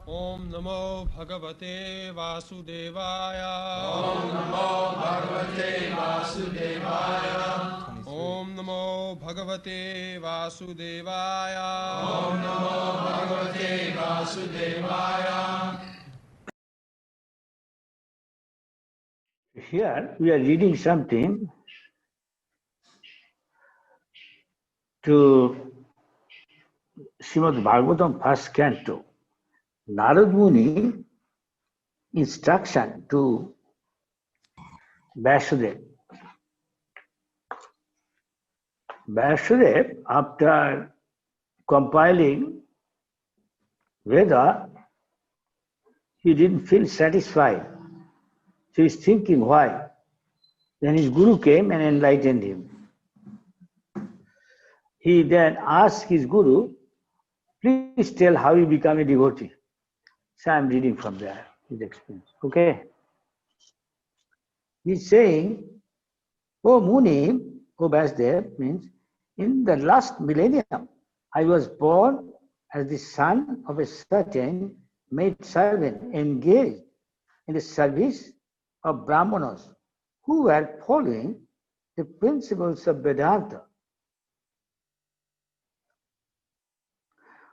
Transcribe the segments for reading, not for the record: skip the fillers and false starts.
Om Namo Bhagavate Vasudevaya. Om Namo Bhagavate Vasudevaya. Om Namo Bhagavate Vasudevaya. Om Namo Bhagavate Vasudevaya. Here we are reading something to Srimad Bhagavatam first canto. Narad Muni instruction to Vasudev. Vasudev, after compiling Veda, he didn't feel satisfied. So he's thinking why. Then his guru came and enlightened him. He then asked his guru, please tell how you become a devotee. So I'm reading from there, his experience. Okay. He's saying, oh Muni, oh Vasudev, means in the last millennium, I was born as the son of a certain maid servant engaged in the service of Brahmanas who were following the principles of Vedanta.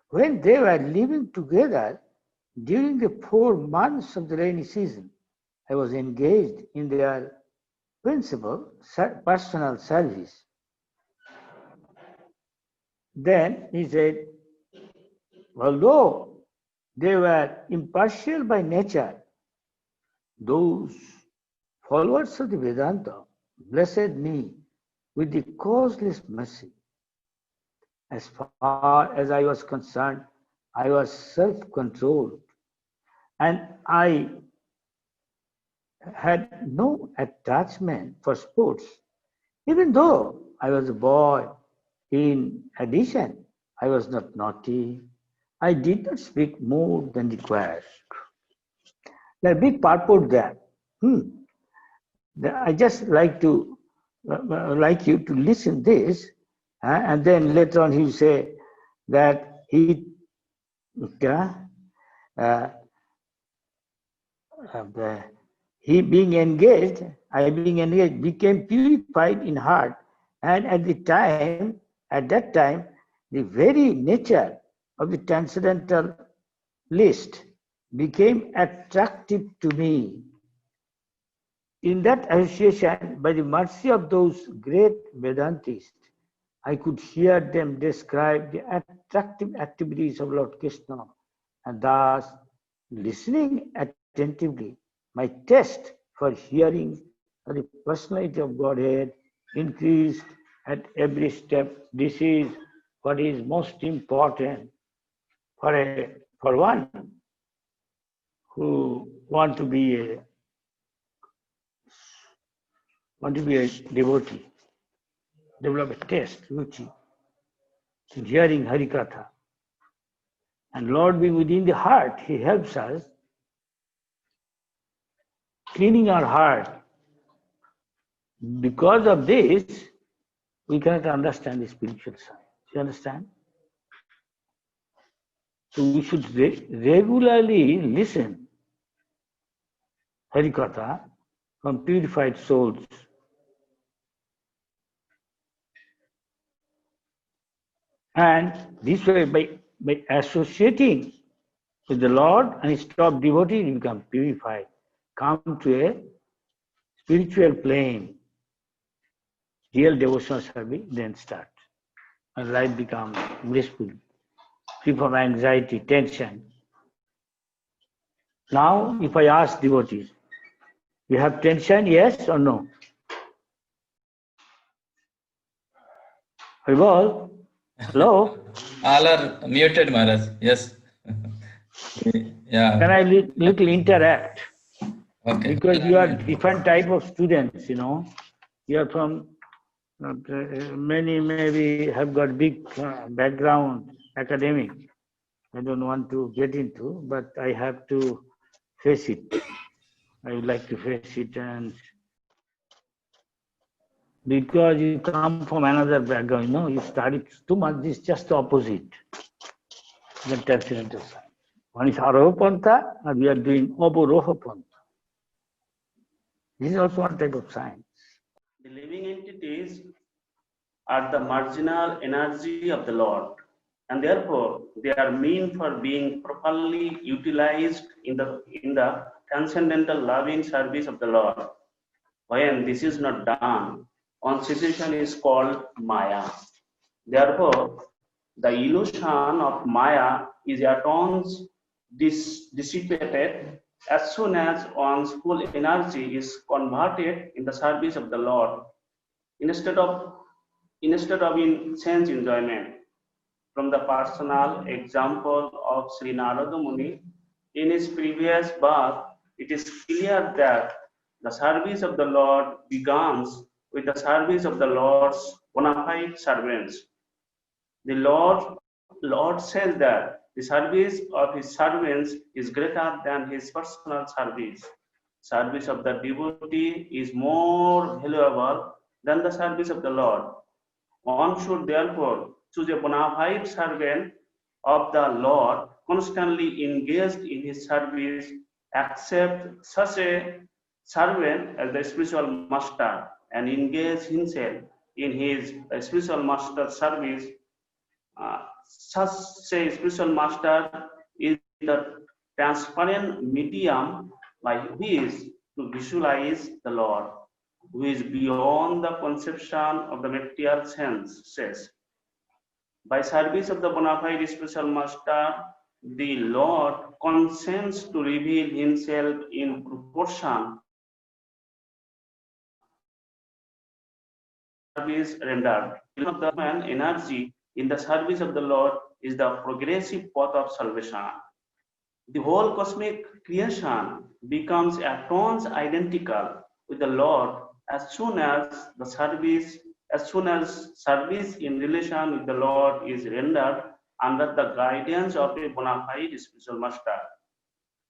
When they were living together during the 4 months of the rainy season, I was engaged in their principal personal service. Then he said, although they were impartial by nature, those followers of the Vedanta blessed me with the causeless mercy. As far as I was concerned, I was self-controlled and I had no attachment for sports. Even though I was a boy, in addition, I was not naughty. I did not speak more than required. There's a big purport there. I just like you to listen this, and then later on he'll say that he being engaged, became purified in heart, and at that time, the very nature of the transcendental list became attractive to me. In that association, by the mercy of those great Vedantists, I could hear them describe the attractive activities of Lord Krishna, and thus, listening attentively, my taste for hearing the personality of Godhead increased at every step. This is what is most important for one who want to be a devotee, develop a taste, ruchi, in hearing Harikatha. And Lord being within the heart, He helps us cleaning our heart. Because of this, we cannot understand the spiritual side. You understand? So we should regularly listen Harikatha from purified souls. And this way, by associating with the Lord and stop devotee, you become purified. Come to a spiritual plane. Real devotional service then start. And life becomes blissful, free from anxiety, tension. Now, if I ask devotees, you have tension, yes or no? Haribol? Hello? All are muted, Maharaj. Yes. Yeah. Can I little interact? Okay. Because you are different type of students, you know. You are from, many maybe have got big background, academic. I don't want to get into, but I have to face it. I would like to face it, and because you come from another background, you know, you study too much, this is just the opposite, the transcendental side. One is Aroha Pantha, and we are doing Aboroha Pantha. This is also one type of science. The living entities are the marginal energy of the Lord, and therefore they are meant for being properly utilized in the transcendental loving service of the Lord. When this is not done, one situation is called Maya. Therefore, the illusion of Maya is at once dissipated as soon as one's full energy is converted in the service of the Lord, instead of in sense enjoyment. From the personal example of Sri Narada Muni, in his previous birth, it is clear that the service of the Lord begins with the service of the Lord's bona fide servants. The Lord says that the service of his servants is greater than his personal service. Service of the devotee is more valuable than the service of the Lord. One should therefore choose a bona fide servant of the Lord, constantly engaged in his service, accept such a servant as the spiritual master, and engage himself in his spiritual master's service. Such a spiritual master is the transparent medium by which to visualize the Lord, who is beyond the conception of the material senses. By service of the bona fide spiritual master, the Lord consents to reveal himself in proportion service rendered. The man energy in the service of the Lord is the progressive path of salvation. The whole cosmic creation becomes at once identical with the Lord as soon as service in relation with the Lord is rendered under the guidance of a bona fide spiritual master.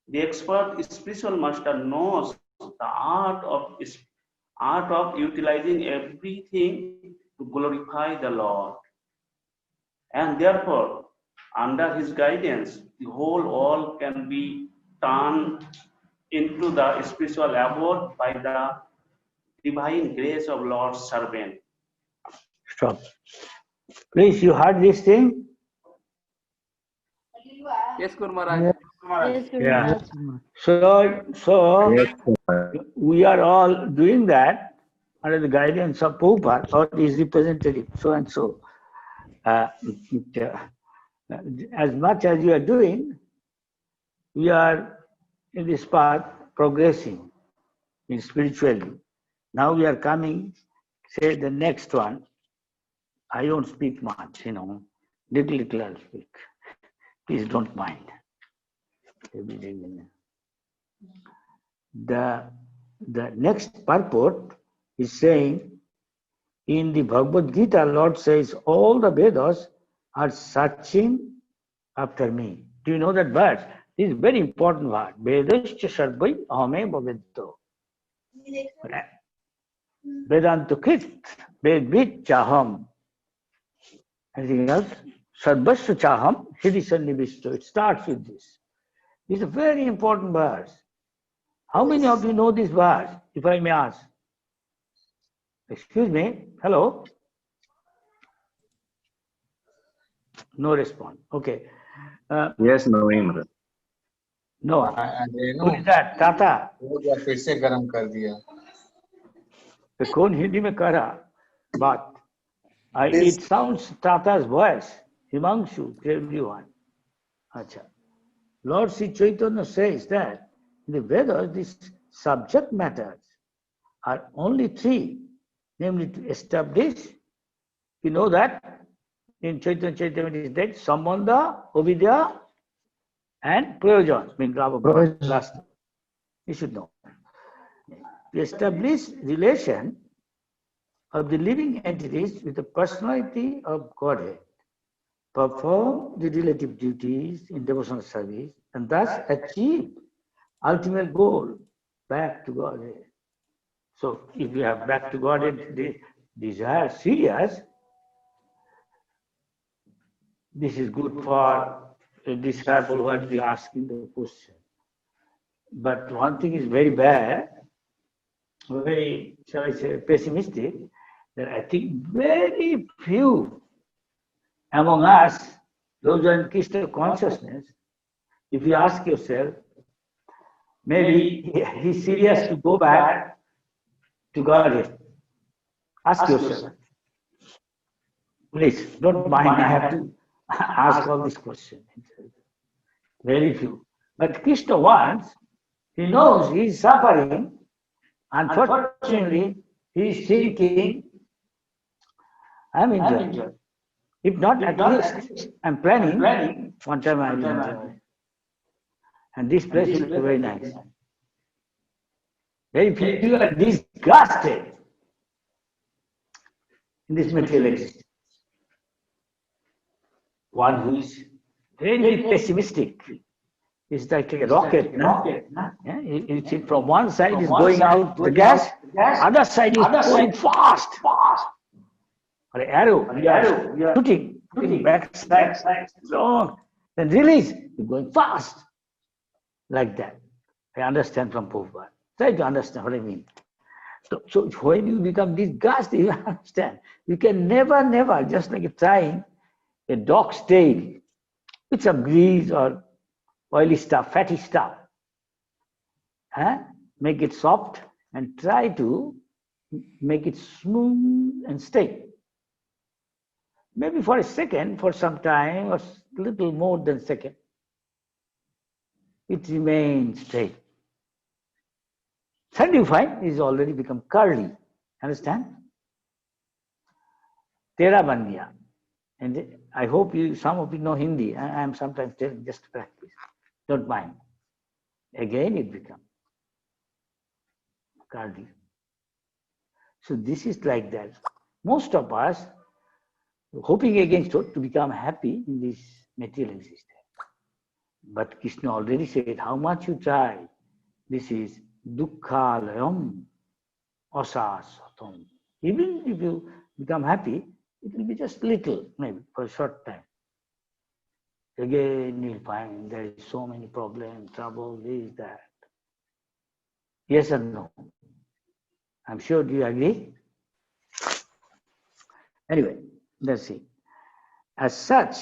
The expert spiritual master knows the art of utilizing everything to glorify the Lord, and therefore, under his guidance, the whole world can be turned into the spiritual abode by the divine grace of Lord's servant. Stop. Please, you heard this thing? Yes, Guru Maharaj. Yes, Guru Yeah. Maharaj. So we are all doing that under the guidance of Prabhupada or his representative, so and so. As much as you are doing, we are in this path progressing in spiritually. Now we are coming, say the next one. I don't speak much, little I'll speak. Please don't mind. The next purport is saying, in the Bhagavad Gita, Lord says, all the Vedas are searching after me. Do you know that verse? This is a very important word. Vedascha sarvai ahame bhavedto. Vedantukit vedvit chaham. Anything else? Sarvasya chaham hridisannivishto. It starts with this. This is a very important verse. How many of you know this verse, if I may ask? Excuse me? Hello? No response. Okay. Yes, November. No. Who is that? Tata? फिर से गरम कर दिया. कौन हिंदी में कह रहा बात? It sounds Tata's voice. Himanshu, everyone. Acha. Lord Sri Chaitanya says that in the Vedas, these subject matters are only three, namely to establish, you know that in Chaitanya Chaitanya it is that Sambandha, Avidya, and Prayojan, means last. You should know. To establish relation of the living entities with the personality of Godhead, perform the relative duties in devotional service, and thus achieve ultimate goal, back to Godhead. So if you have back to Godhead the desire serious, this is good for a disciple who had to be asking the question. But one thing is very bad, very, shall I say, pessimistic, that I think very few among us, those who are in Krishna consciousness, if you ask yourself, maybe he's serious to go back to Godhead. Ask yourself. Please, don't mind, I have to ask all these questions. Very few. But Krishna wants, he knows he is suffering. Unfortunately, he is thinking, I'm enjoying. If not, at least I'm planning, one time I will enjoy. And this place is very nice. Very few are disgusted in this material existence. One who is very pessimistic is like a rocket. Yeah? From one side is going out the gas, other side is going fast. Or an arrow, you are shooting backside, long, then release, you're going fast. Like that. I understand from Prabhupada. Try to understand what I mean. So when you become disgusted, you understand. You can never, just like trying a dog's tail with some grease or oily stuff, fatty stuff. Make it soft and try to make it smooth and straight. Maybe for a second, for some time, or little more than a second, it remains straight. Suddenly you find it is already become curly. Understand? Tera bandiya. And I hope some of you know Hindi. I am sometimes telling just to practice. Don't mind. Again it becomes curly. So this is like that. Most of us hoping against it to become happy in this material existence. But Krishna already said, how much you try, this is dukkhalayam asasatam. Even if you become happy, it will be just little, maybe for a short time. Again, you'll find there is so many problems, trouble, this, that. Yes or no? I'm sure, do you agree? Anyway, let's see. As such,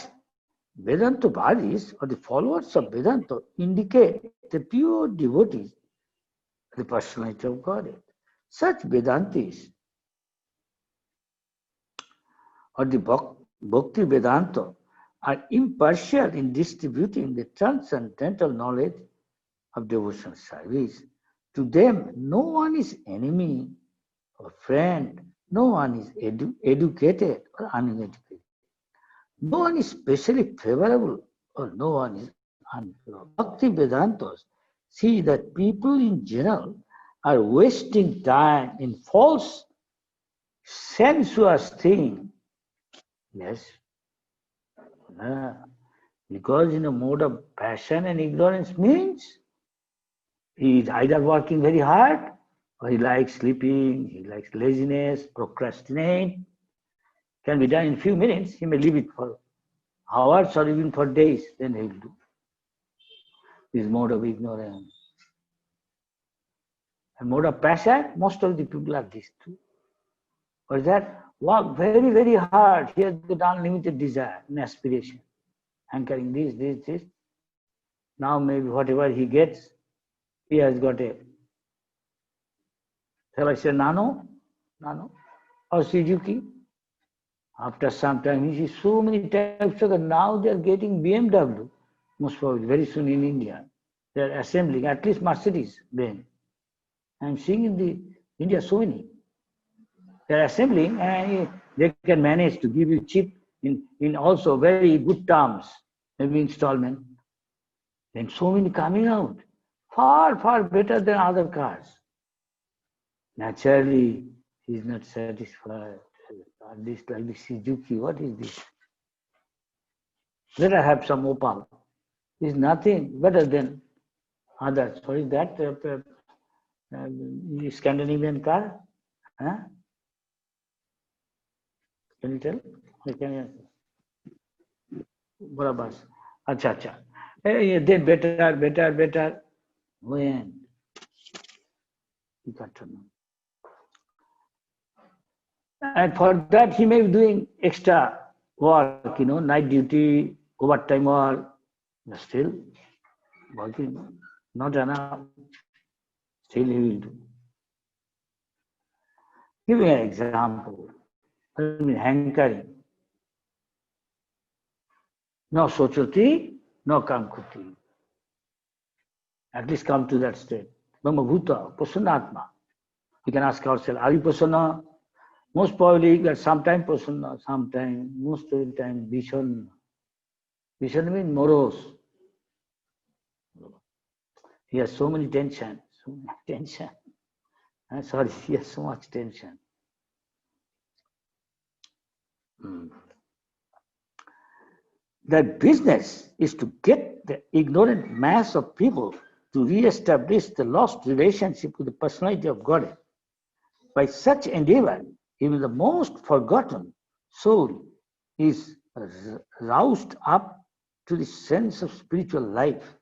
Vedantavadis or the followers of Vedanta indicate the pure devotees, the personality of Godhead. Such Vedantis or the Bhakti Vedanta are impartial in distributing the transcendental knowledge of devotional service. To them, no one is enemy or friend, no one is educated or uneducated. No one is specially favorable or no one is unfavorable. Bhakti Vedantas see that people in general are wasting time in false, sensuous things. Yes. Because in a mode of passion and ignorance means he is either working very hard or he likes sleeping, he likes laziness, procrastinate. Can be done in few minutes, he may leave it for hours or even for days, then he will do. This mode of ignorance. And mode of passion, most of the people are these two. Or that work very, very hard. He has got unlimited desire and aspiration. Hankering this. Now maybe whatever he gets, he has got a, shall I say Nano or Suzuki. After some time, he sees so many types of, now they are getting BMW, most probably very soon in India. They are assembling, at least Mercedes Benz. I am seeing in the India so many. They are assembling and they can manage to give you cheap in also very good terms, maybe installment. And so many coming out, far better than other cars. Naturally, he is not satisfied. This like the Suzuki, what is this? Let us have some Opal. Is nothing better than others. What is that? Scandinavian car? Huh? Can you tell? Barabas. Acha, acha. Then better. When? You got to know. And for that, he may be doing extra work, night duty, overtime work, still working, not enough. Still he will do. Give me an example. Hankering. No sochoti, no kamkuti. At least come to that state. Brahma Bhuta, Prasanatma. We can ask ourselves, are you Prasanna? Most probably at some time Prasanna, sometime, most of the time Vishanna. Vishanna means morose. He has so many tension. Sorry, he has so much tension. That business is to get the ignorant mass of people to re-establish the lost relationship with the personality of God. By such endeavor, even the most forgotten soul is roused up to the sense of spiritual life.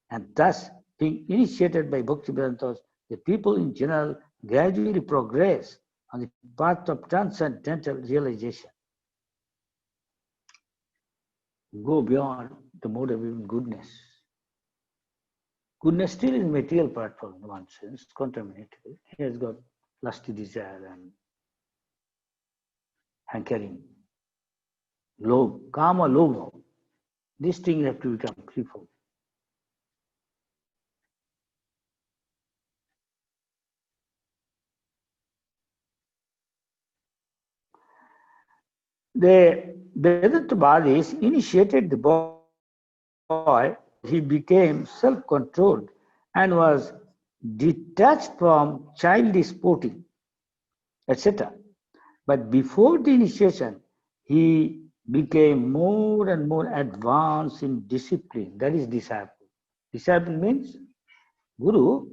And thus, being initiated by Bhaktivedantas, the people in general gradually progress on the path of transcendental realization. Go beyond the mode of even goodness. Goodness still is material part for one sense, contaminated. He has got lusty desire and hankering, kama lobha. These things have to become threefold. The Vedantavadis initiated the boy. He became self-controlled and was detached from childish sporting, etc. But before the initiation, he became more and more advanced in discipline. That is disciple. Disciple means guru,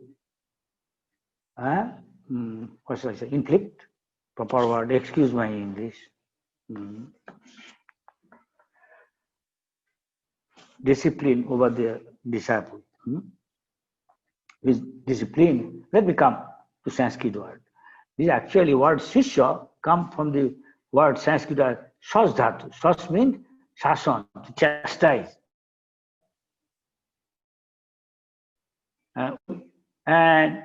what shall I say, inflict, proper word, excuse my English. Discipline over the disciple. With discipline, that become the Sanskrit word. This actually word Shishya come from the word Sanskrit word Shas dhatu. Shas means shasan, to chastise. And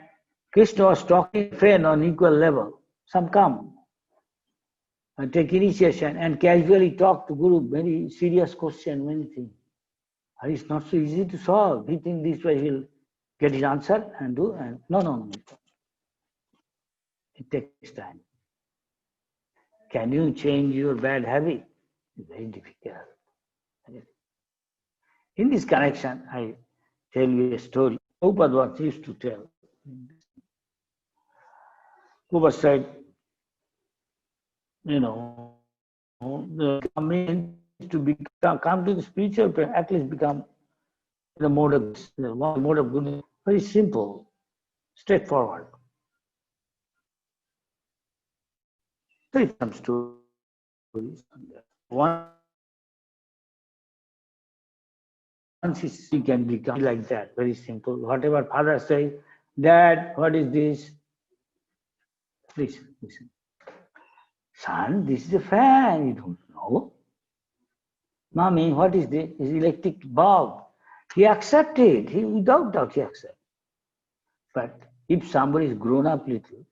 Krishna was talking to friend on equal level. Some come and take initiation and casually talk to Guru, very serious question, many things. And it's not so easy to solve. He thinks this way he'll get his answer and do. And no. It takes time. Can you change your bad habit? It's very difficult. In this connection, I tell you a story. Prabhupada used to tell. Prabhupada said, the coming to come to the spiritual plane, at least become the mode of goodness. Very simple, straightforward. There is some stories. Once he can become like that, very simple. Whatever father says, Dad, what is this? Please listen. Son, this is a fan. You don't know. Mommy, what is this? It's electric bulb. He accepted. Without doubt, he accepted. But if somebody is grown up little,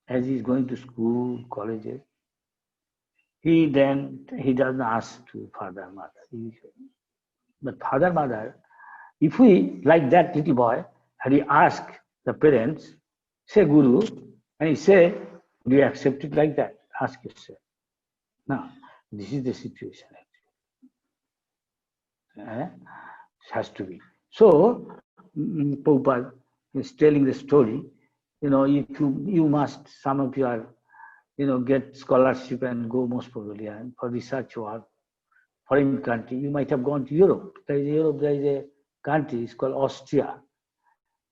as he is going to school, colleges, he doesn't ask to father, mother. But father, mother, if we, like that little boy, had he asked the parents, say Guru, and he say, do you accept it like that? Ask yourself. Now, this is the situation actually. It has to be. So, Prabhupada is telling the story, if you must, some of you are, get scholarship and go most probably for research work, foreign country, you might have gone to Europe. There is a country, it's called Austria.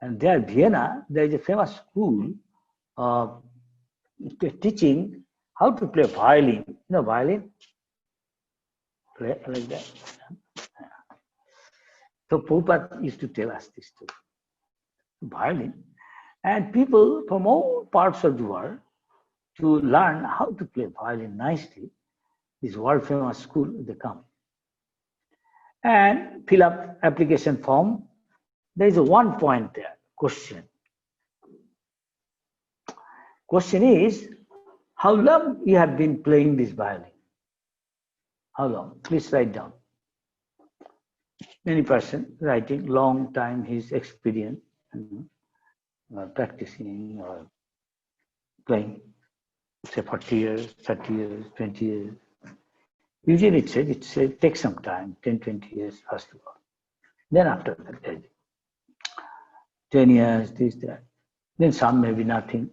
And there, Vienna, there is a famous school teaching how to play violin. Violin? Play like that. So Prabhupada used to tell us this story. Violin. And people from all parts of the world to learn how to play violin nicely, this world famous school, they come. And fill up application form. There is a one point there, question. Question is, how long you have been playing this violin? How long? Please write down. Any person writing long time his experience, practicing or playing, say 40 years, 30 years, 20 years. Usually it takes some time, 10, 20 years first of all. Then after that, 10 years, this, that. Then some maybe nothing.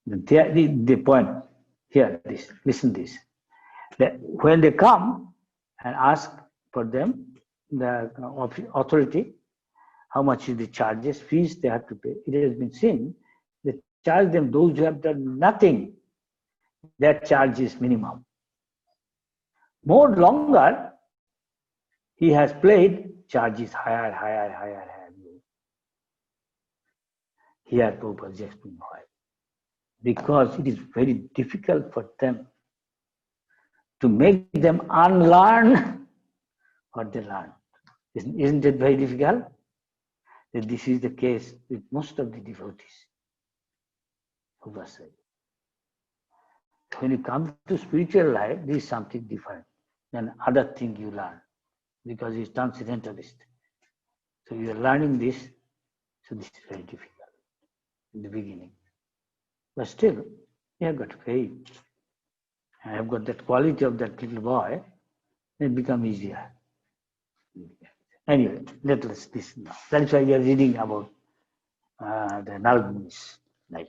The point here, this, listen this. That when they come and ask for them, the authority, how much is the charges, fees they have to pay. It has been seen, they charge them, those who have done nothing, their charge is minimum. More longer, he has played, charge is higher. Here, Prabhupada is explaining why. Because it is very difficult for them to make them unlearn what they learned. Isn't it very difficult? That this is the case with most of the devotees. When you come to spiritual life, this is something different than other thing you learn, because it's transcendentalist. So you are learning this, so this is very difficult in the beginning. But still, you have got faith. I have got that quality of that little boy, it becomes easier. Anyway, let us listen now. That is why we are reading about the Narad Muni's life.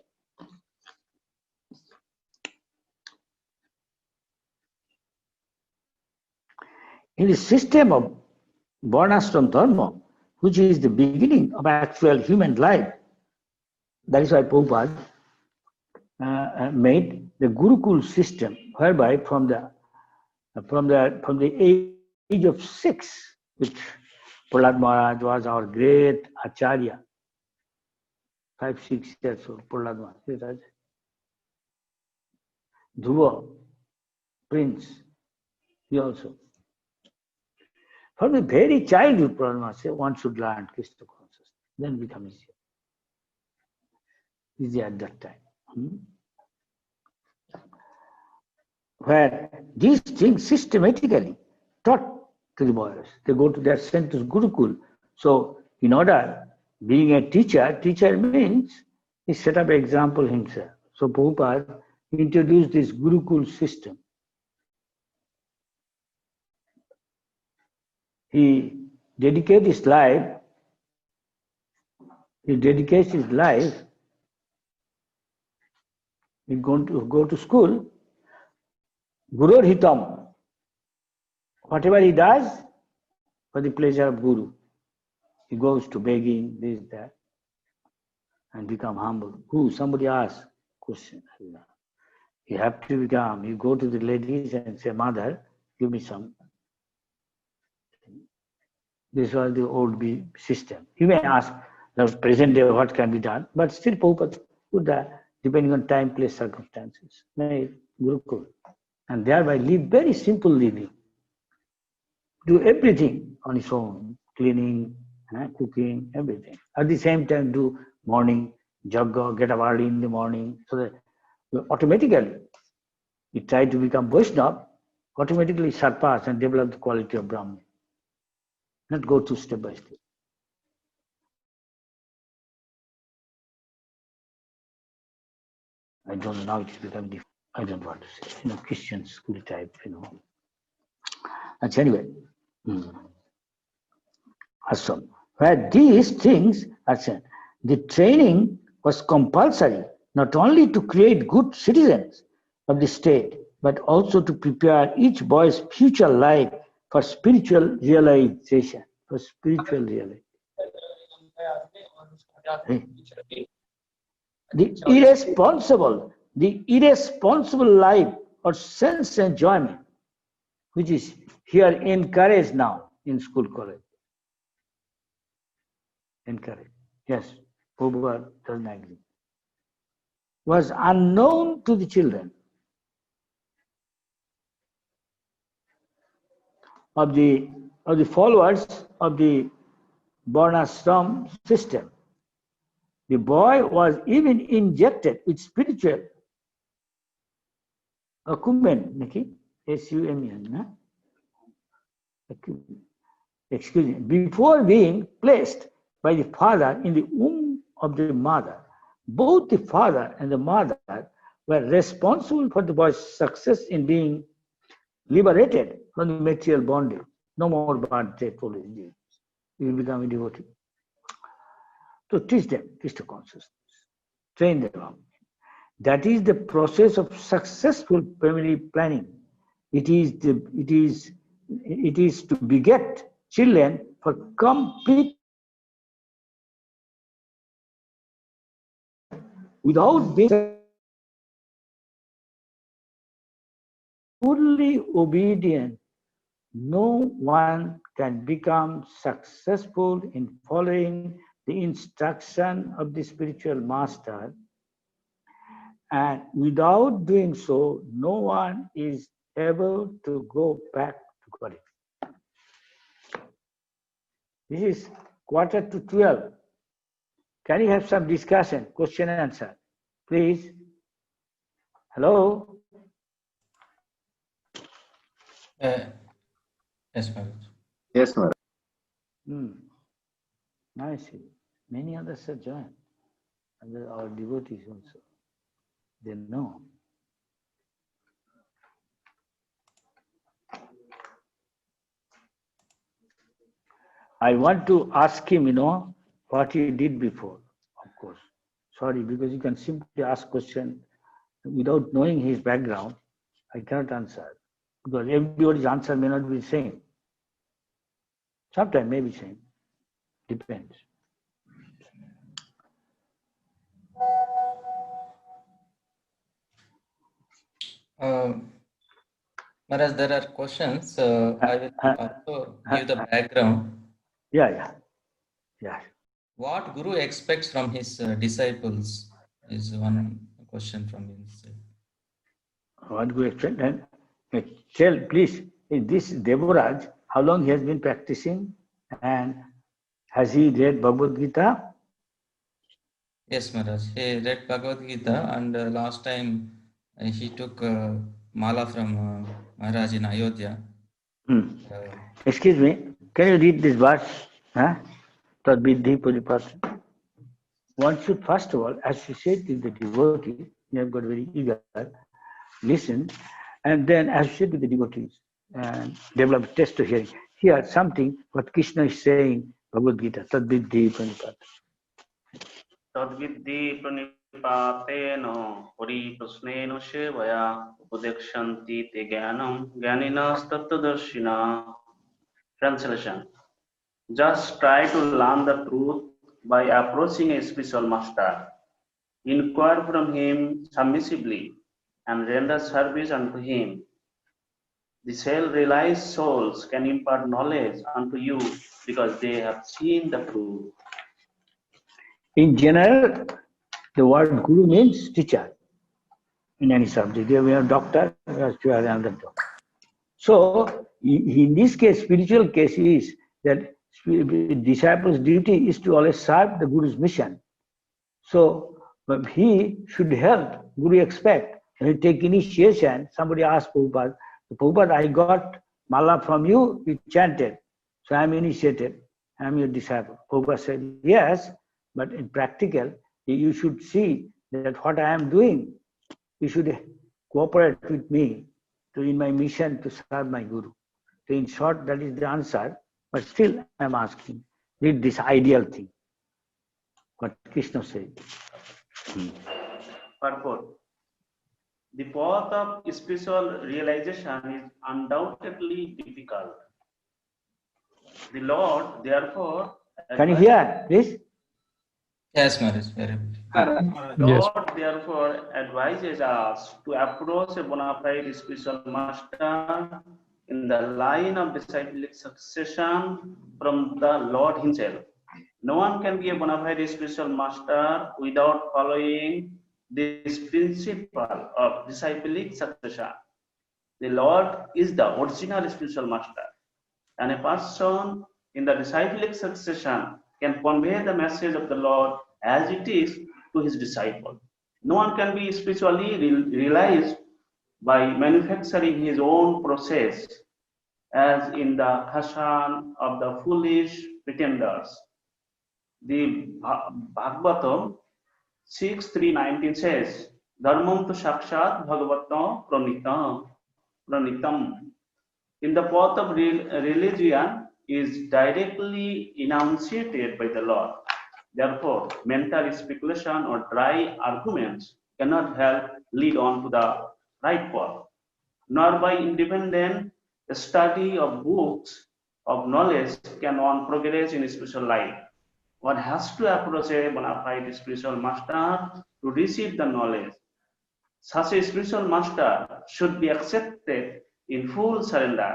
In the system of Varnashram Dharma, which is the beginning of actual human life, that is why Prabhupada made the Gurukul system, whereby from the age of 6, which Prahlad Maharaj was our great Acharya, 5, 6 years old, Prahlad Maharaj. Dhruva, Prince, he also. From the very childhood, Prahlad Maharaj said, one should learn Krishna consciousness, then become easier. Easier at that time. Where these things systematically taught to the boys. They go to their centers, Gurukul. So, in order, being a teacher means he set up an example himself. So, Prabhupada introduced this Gurukul system. He dedicates his life he going to go to school, Gurur Hitam. Whatever he does, for the pleasure of Guru. He goes to begging, this, that, and become humble. Who? Somebody asks question. You have to become, you go to the ladies and say, Mother, give me some. This was the old system. You may ask, the present day, what can be done? But still, Prabhupada would, depending on time, place, circumstances, made Gurukul. And thereby live very simple living. Do everything on his own, cleaning, cooking, everything. At the same time, do morning jagga, get up early in the morning, so that automatically he tried to become Vaishnava, automatically surpass and develop the quality of Brahman. Not go through step by step. I don't know, now it's becoming different. I don't want to say, Christian school type, And anyway, awesome. Where these things are said, the training was compulsory, not only to create good citizens of the state, but also to prepare each boy's future life for spiritual realization. The irresponsible life or sense enjoyment, which is here encouraged now in school, college. Incorrect. Yes, Prabhupada doesn't agree. Was unknown to the children of the followers of the Varnashram system. The boy was even injected with spiritual acumen, S-U-M-E-N, excuse me, before being placed by the father in the womb of the mother. Both the father and the mother were responsible for the boy's success in being liberated from the material bondage. No more bad death, you will become a devotee. So teach them Krishna consciousness, train them up. That is the process of successful family planning. It is to beget children for complete without being fully obedient. No one can become successful in following the instruction of the spiritual master, and without doing so, no one is able to go back to God. This is 11:45. Can you have some discussion, question and answer, please? Hello? Yes, Maharaj. Yes, Maharaj. I see. Many others have joined. And our devotees also. They know. I want to ask him, what he did before, of course. Sorry, because you can simply ask question without knowing his background. I cannot answer. Because everybody's answer may not be the same. Sometimes may be same. Depends. Maharaj, there are questions. I will also give the background. Yeah. What Guru expects from his disciples is one question from his side. What Guru expects? And tell, please, this Devaraj, how long he has been practicing, and has he read Bhagavad Gita? Yes, Maharaj. He read Bhagavad Gita, and last time he took mala from Maharaj in Ayodhya. Excuse me, can you read this verse? Tad Viddhi Puripatra. One should first of all, as you said to the devotee, you have got very eager, listen, and then associate with the devotees and develop a taste of hearing. Here, something what Krishna is saying, Bhagavad Gita, Tad Viddhi Pranipata. Tad Viddhi Pranipateno Puri Prasneno Shevaya Upadekshanti Te Jnanam Jnaninas Tattadarshina. Translation. Just try to learn the truth by approaching a spiritual master. Inquire from him submissively and render service unto him. The self-realized souls can impart knowledge unto you because they have seen the truth. In general, the word guru means teacher in any subject. We have doctor, we have another doctor. So, in this case, spiritual case is that disciples' duty is to always serve the Guru's mission. So, he should help. Guru expect. When you take initiation, somebody asked Prabhupada, I got mala from you, you chanted. So I am initiated, I am your disciple. Prabhupada said, yes, but in practical, you should see that what I am doing, you should cooperate with me in my mission to serve my Guru. So in short, that is the answer, but still I am asking, read this ideal thing, what Krishna said. Purport. The path of spiritual realization is undoubtedly difficult. The Lord, therefore, can you hear this? Yes, Maharaj. Very good. Lord, therefore, advises us to approach a bona fide spiritual master in the line of disciplic succession from the Lord Himself, No one can be a bona fide spiritual master without following this principle of disciplic succession. The Lord is the original spiritual master, and a person in the disciplic succession can convey the message of the Lord as it is to his disciple. No one can be spiritually realized by manufacturing his own process, as in the fashion of the foolish pretenders. The Bhagavatam 6:3-19 says, Dharmam tu sakshat bhagavatam pranitam. In the path of religion is directly enunciated by the Lord. Therefore, mental speculation or dry arguments cannot help lead on to the right path, nor by independent study of books of knowledge can one progress in spiritual life. One has to approach a bona fide spiritual master to receive the knowledge. Such a spiritual master should be accepted in full surrender,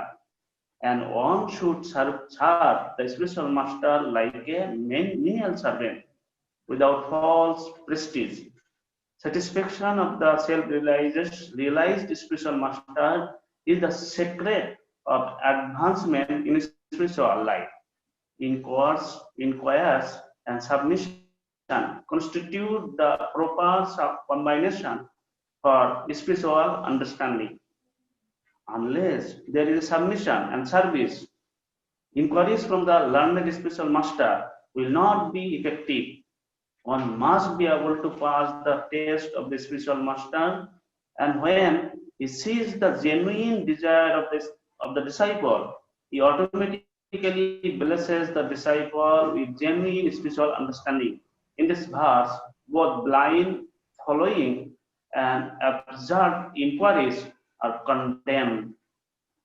and one should serve the spiritual master like a menial servant without false prestige. Satisfaction of the self-realized spiritual master is the secret of advancement in spiritual life. Inquiries and submission constitute the proper combination for spiritual understanding. Unless there is submission and service, inquiries from the learned spiritual master will not be effective. One must be able to pass the test of the spiritual master, and when he sees the genuine desire of the disciple, he automatically blesses the disciple with genuine spiritual understanding. In this verse, both blind following and absurd inquiries are condemned.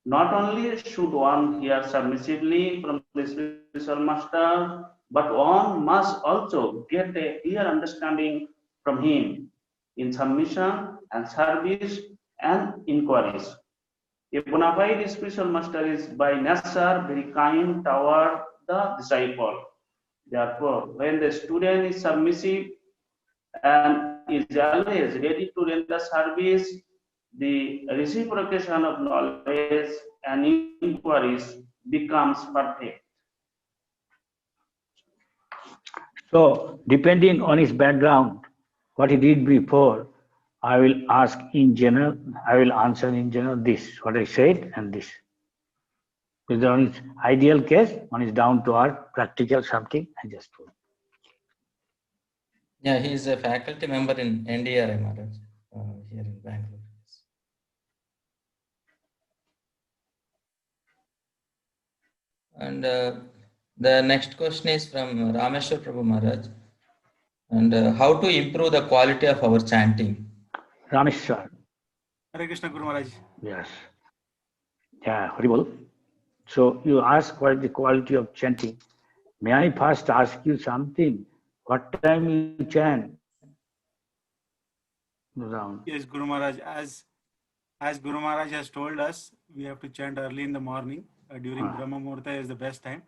Not only should one hear submissively from the spiritual master, but one must also get a clear understanding from him in submission and service and inquiries. A bona fide spiritual master is by nature very kind toward the disciple. Therefore, when the student is submissive and is always ready to render service, the reciprocation of knowledge and inquiries becomes perfect. So, depending on his background, what he did before, I will ask in general, I will answer in general this, what I said and this. With on his ideal case, one is down to earth, practical something, I just told. Yeah, he is a faculty member in NDRI, Maharaj, here in Bangalore. And the next question is from Rameshwar Prabhu Maharaj. And how to improve the quality of our chanting? Rameshwar. Hare Krishna Guru Maharaj. Yes. Yeah, horrible. So you ask what is the quality of chanting. May I first ask you something? What time you chant? Yes, Guru Maharaj. As Guru Maharaj has told us, we have to chant early in the morning. During Brahma Muhurta is the best time.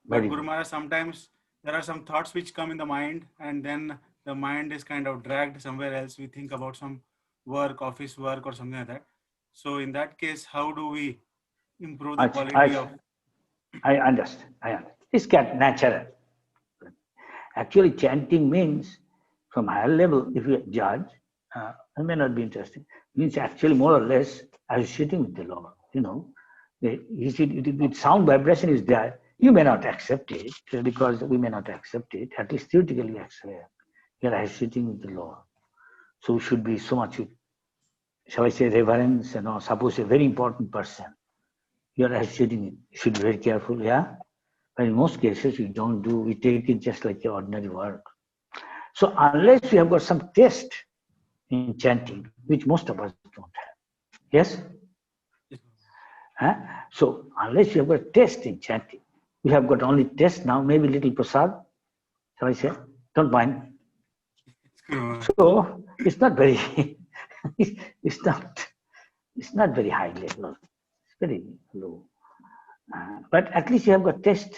But Guru Maharaj, sometimes there are some thoughts which come in the mind, and then the mind is kind of dragged somewhere else. We think about some work, office work or something like that. So in that case, how do we improve the quality of... I understand. It's natural. Actually, chanting means, from higher level, if you judge, it may not be interesting, means actually more or less associating with the Lord. You know, the sound vibration is there. You may not accept it, because we may not accept it. At least theoretically we accept. You are associating with the Lord. So we should be so much, shall I say, reverence, suppose a very important person. You are associating it. You should be very careful, yeah? But in most cases, we don't do, we take it just like your ordinary work. So unless we have got some taste in chanting, which most of us don't have. Yes? So unless you have got taste in chanting, we have got only taste now, maybe little prasad, shall I say? Don't mind. So it's not very, it's not very high level. It's very low. But at least you have got taste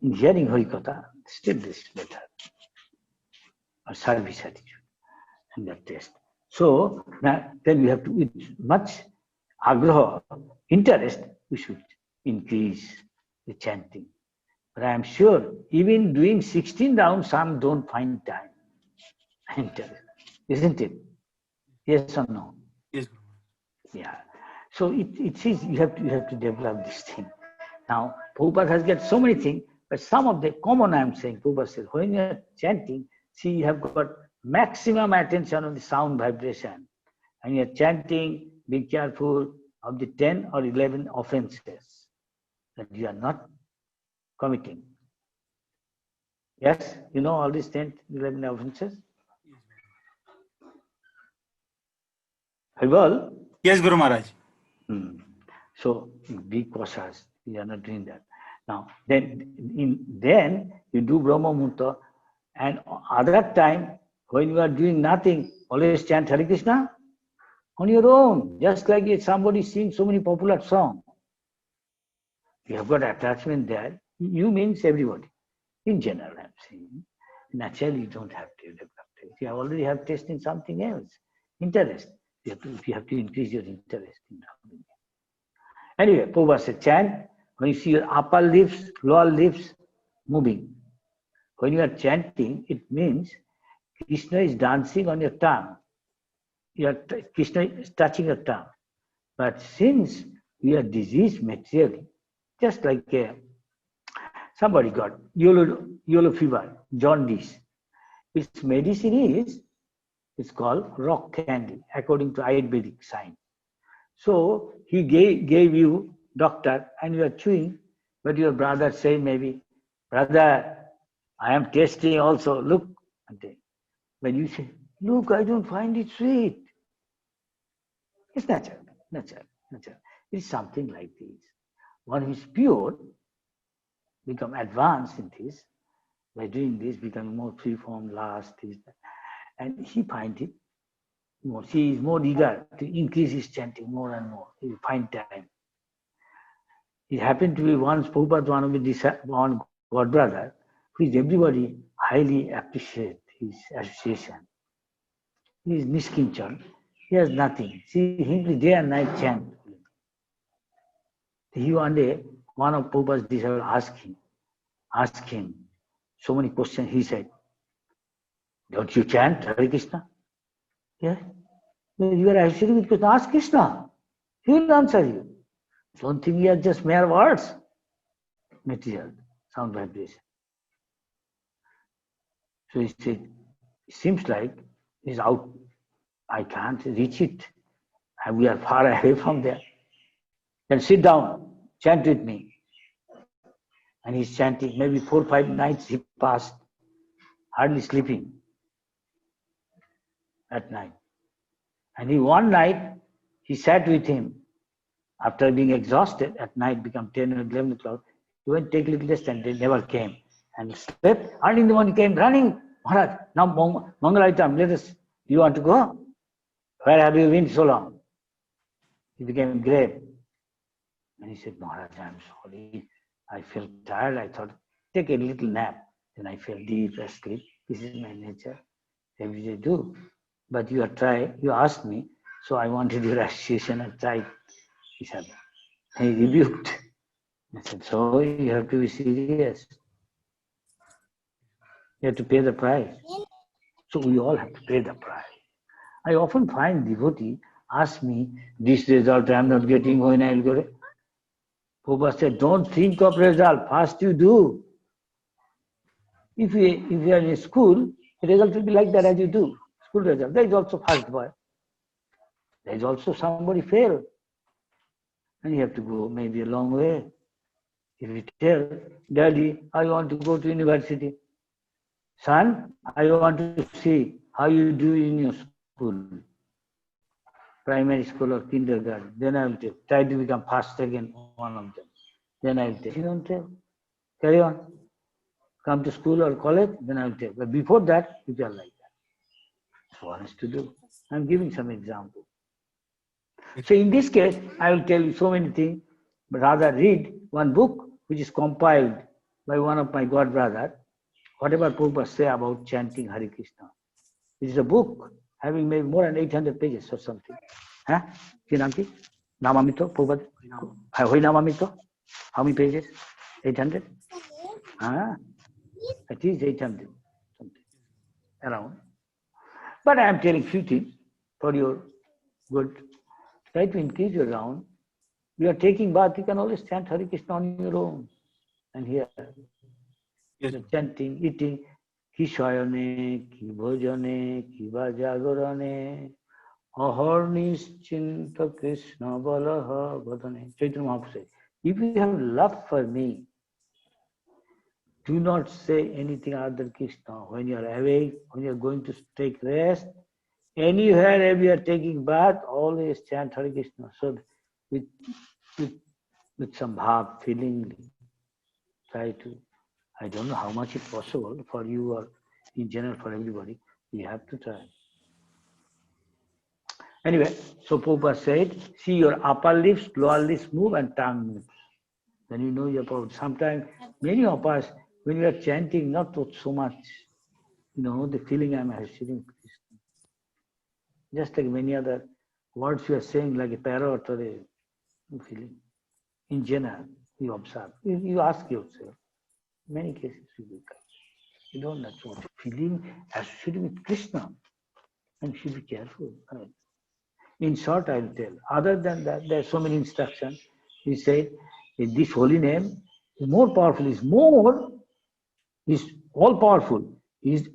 in hearing Harikatha. still this is better. Or service attitude and that test. So now then we have to, with much agraha, interest, we should increase the chanting. But I am sure even doing 16 rounds, some don't find time. Interest, isn't it? Yes or no? Yes. Yeah. So it is you have to develop this thing. Now Prabhupada has got so many things, but some of the common I'm saying, Prabhupada says, when you're chanting, see you have got maximum attention on the sound vibration. And you're chanting, be careful of the 10 or 11 offenses that you are not committing. Yes, you know all these 10, 11 offenses? Well, Yes, Guru Maharaj. So be cautious. You are not doing that. Now, then you do Brahma Muhurta, and other time when you are doing nothing, always chant Hare Krishna on your own, just like if somebody sings so many popular songs. You have got attachment there. You means everybody. In general, I'm saying. Naturally, you don't have to develop taste. You already have taste in something else. Interest. You have to increase your interest in something. Anyway, Prabhupada said, chant when you see your upper lips, lower lips moving. When you are chanting, it means Krishna is dancing on your tongue. Krishna is touching your tongue. But since we are diseased materially, just like somebody got yellow fever, jaundice, its medicine it's called rock candy, according to Ayurvedic science. So he gave you doctor and you are chewing, but your brother say maybe, brother, I am tasting also, look. When you say, look, I don't find it sweet. It's natural. It's something like this. One who is pure, become advanced in this, by doing this, becoming more free from lust, and he find it more. He is more eager to increase his chanting more and more. He will find time. It happened to be once Prabhupada, one of his one god brother, which everybody highly appreciate his association. He is Nishkinchar. He has nothing. See, simply day and night chant. He one day, one of Prabhupada's disciples asked him so many questions. He said, don't you chant Hare Krishna? Yeah. You are associated with Krishna. Ask Krishna. He will answer you. Don't think we are just mere words. Material, sound vibration. So he said, it seems like he's out. I can't reach it. And we are far away from there. Then sit down, chant with me. And he's chanting. Maybe 4 or 5 nights he passed, hardly sleeping at night. And one night, he sat with him. After being exhausted, at night become 10 or 11 o'clock, he went to take a little rest and they never came. And slept. Early in the morning came running. Maharaj, now Mangalaitam, let us, you want to go? Where have you been so long? He became grave. And he said, Maharaj, I'm sorry. I felt tired. I thought, take a little nap. Then I fell deep asleep. This is my nature. Every day do. But you asked me, so I wanted your association and tried. He said, he rebuked. I said, so you have to be serious. You have to pay the price. So we all have to pay the price. I often find devotee ask me, this result I am not getting, when I will get it. Prabhupada said, don't think of result, first you do. If you are in school, the result will be like that as you do. School result. There is also first boy. There is also somebody fail. And you have to go maybe a long way. If you tell, Daddy, I want to go to university. Son, I want to see how you do in your school. Primary school or kindergarten. Then I will tell. Try to become first, second, one of them. Then I will tell. You don't tell. Carry on. Come to school or college, then I will tell. But before that, you are like that. That's what is to do. I'm giving some example. So in this case, I will tell you so many things, but rather read one book which is compiled by one of my god brother. whatever Prabhupada say about chanting Hare Krishna. It is a book having maybe more than 800 pages or something. Huh? Kinanki? Namamito, Prabhupada? Hoy Namamito? How many pages? 800? Huh? At least 800, something around. But I am telling few things for your good. Try to increase your round. You are taking bath, you can always chant Hare Krishna on your own. And here, Yes. the chanting, eating, ki shayane, ki bhojane, ki vajagarane, ahornischinta Krishna balaha vadane. Chaitanya Mahaprabhu said, if you have love for me, do not say anything other than Krishna. When you are awake, when you are going to take rest, anywhere if you are taking bath, always chant Hare Krishna. So with some bhav, feeling, try to. I don't know how much it's possible for you or in general for everybody. You have to try. Anyway, so Prabhupada said, see your upper lips, lower lips move and tongue moves. Then you know your problem. Sometimes many of us, when we are chanting, not so much, the feeling I'm sitting, just like many other words you are saying, like a parrot or a feeling. In general, you observe. You ask yourself. Many cases you will come. You don't know what feeling associated with Krishna. And you should be careful. In short, I will tell. Other than that, there are so many instructions. He said, this holy name is more powerful, is all powerful, is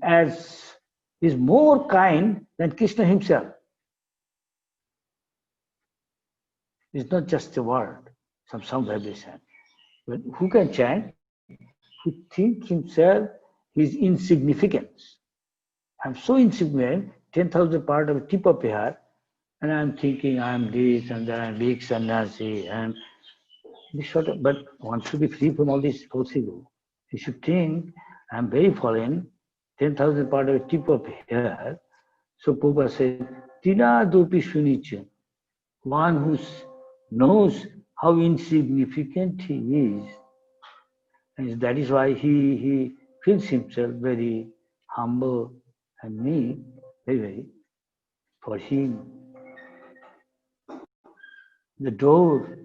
more kind than Krishna himself. It's not just a word, some vibration. But who can chant? Who thinks himself his insignificance. I'm so insignificant, 10,000 part of a tip of a hair, and I'm thinking I'm this and that, I'm big sannyasi, and this sort of, but one should be free from all this false ego. You should think I'm very fallen, 10,000 part of a tip of a hair. So Prabhupada said, Tina dopi sunicha, one who knows how insignificant he is, and that is why he feels himself very humble and meek, very. For him, the door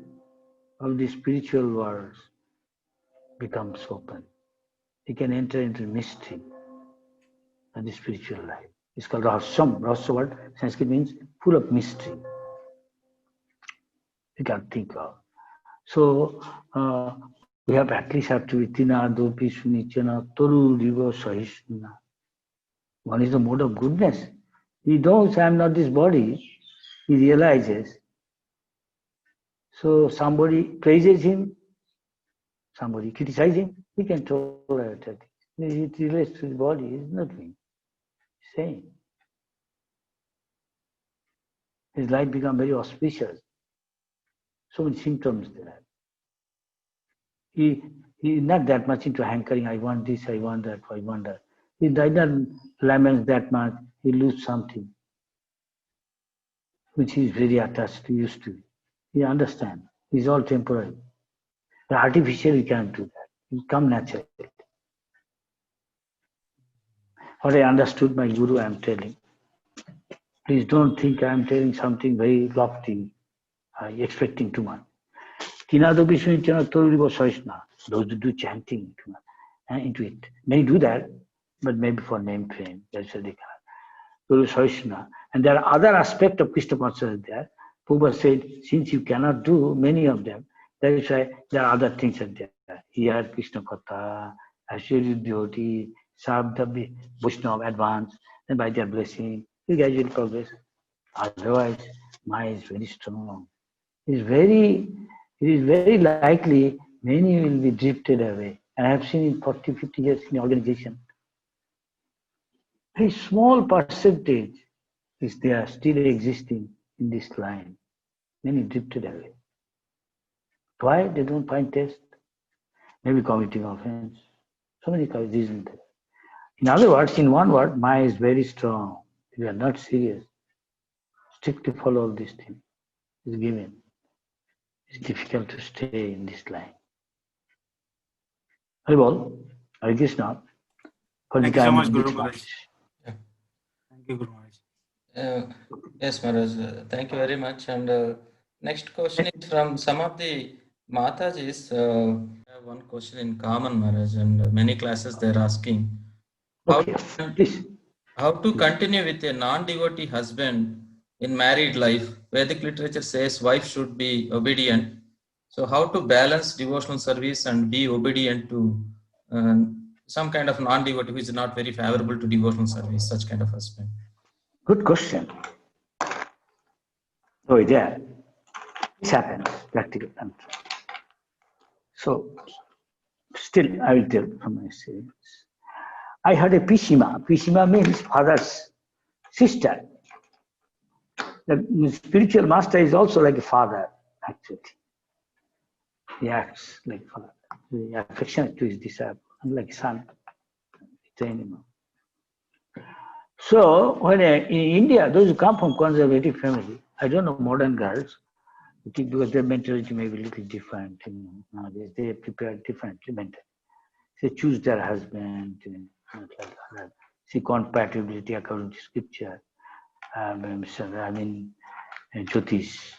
of the spiritual world becomes open. He can enter into mystery and the spiritual life. It's called Rahasyam. Rahasya word, Sanskrit means full of mystery. You can think of. So we have at least have to be Tina, Dopi, Sunichana, Toru, Riva, Sahishna. One is the mode of goodness. He knows I am not this body. He realizes. So somebody praises him, somebody criticizes him, he can tolerate it. It relates to the body, it's nothing. Same. His life becomes very auspicious. So many symptoms there. He is not that much into hankering, I want this, I want that, I want that. He doesn't lament that much, he loses something, which he is very attached to, used to. He understands. It's all temporary. But artificially you can't do that. It comes naturally. What I understood my Guru I am telling. Please don't think I am telling something very lofty, expecting too much. Those who do chanting into it. Many do that, but maybe for name fame. That's what they cannot. And there are other aspects of Krishna consciousness there. Prabhupada said, since you cannot do many of them, that is why there are other things that there. Here, Krishna Katha, Ashwari devotee, Sabda, Vaishnava, advance, and by their blessing, you gradually progress. Otherwise, Maya is very strong. It is very likely many will be drifted away. And I have seen in 40, 50 years in the organization, a small percentage is there still existing in this line. Many drifted away. Why? They don't find taste. Maybe committing offense. So many reasons there. In other words, in one word, Maya is very strong. If you are not serious, strictly follow all these things. It's given. It's difficult to stay in this line. Haribol, Hare Krishna. for Thank the you so time much, in Guru this Maharaj. month. Thank you, Guru Maharaj. Yes, Maharaj. Thank you very much. And next question is from some of the Matajis. I have one question in common, Maharaj, and many classes they're asking how Okay, to, please. how to continue with a non-devotee husband in married life. Vedic literature says wife should be obedient. So how to balance devotional service and be obedient to some kind of non-devotee who is not very favorable to devotional service, such kind of husband? Good question. Oh, yeah. This happens, practical answer. So, still, I will tell from my experience. I had a Pishima. Pishima means father's sister. The spiritual master is also like a father, actually. He acts like father. He is affectionate to his disciple, unlike son. Train him up. So, when in India, those who come from conservative family, I don't know modern girls, because their mentality may be a little different. Nowadays, they are prepared differently mentally. They choose their husband, not like that. See compatibility according to scripture. Jyotish.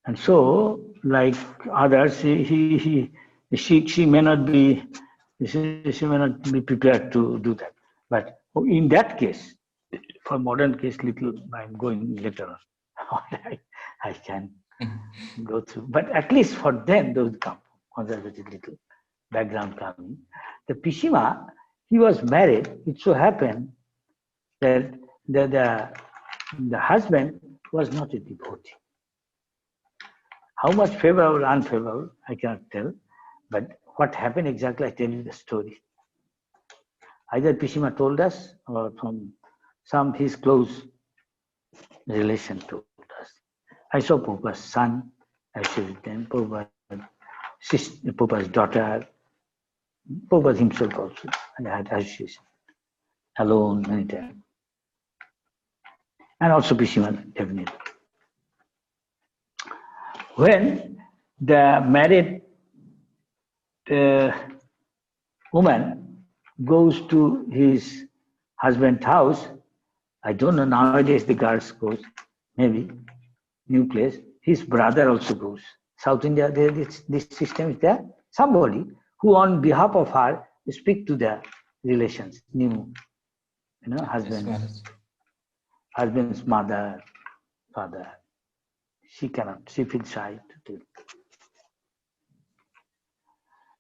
And so, like others, she may not be, she may not be prepared to do that. But in that case, for modern case, little I'm going later on. I can go through. But at least for them, those come conservative little background coming. The Pishima, he was married. It so happened that the husband was not a devotee. How much favorable or unfavorable, I cannot tell. But what happened exactly, I tell you the story. Either Pishima told us or from some his close relation told us. I saw Prabhupada's son, I shared them, Prabhupada's daughter, Prabhupada himself also. I had association alone many times. And also Pishima, definitely. When the married woman goes to his husband's house, I don't know, nowadays the girls goes, maybe, new place, his brother also goes. South India, this system is there. Somebody who on behalf of her speak to the relations, new, husband's mother, father. She cannot, she feels shy to do.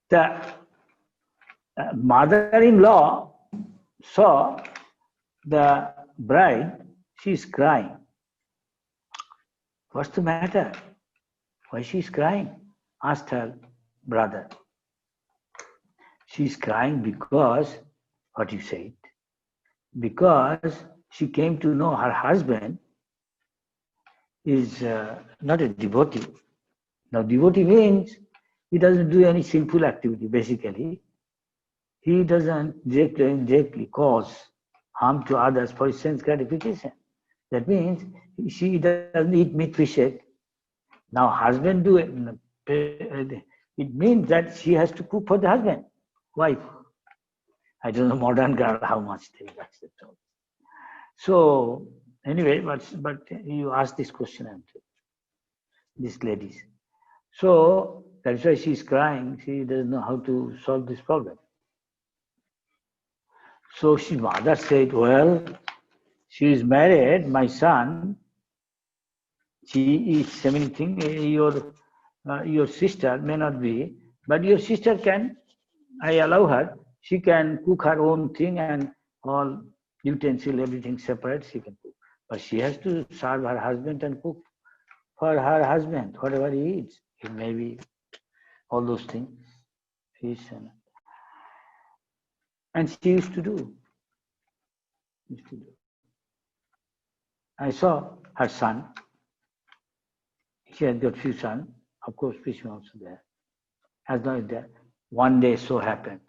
The mother-in-law saw the bride, she's crying. What's the matter? Why she's crying? Asked her brother. She's crying because, what you said, because she came to know her husband is not a devotee. Now, devotee means he doesn't do any sinful activity, basically. He doesn't directly cause harm to others for his sense gratification. That means she doesn't eat meat, fish, egg. Now, husband do it. It means that she has to cook for the husband, wife. I don't know modern girl how much they accept. So anyway, but you asked this question, these ladies. So that's why she's crying. She doesn't know how to solve this problem. So she mother said, well, she is married, my son. She is something. Your sister may not be, but your sister can. I allow her. She can cook her own thing and all utensil, everything separate. She can cook, but she has to serve her husband and cook for her husband whatever he eats. It may be all those things. Fish and she used to do. I saw her son. She had got few sons. Of course, fish was also there. As long as there. One day so happened.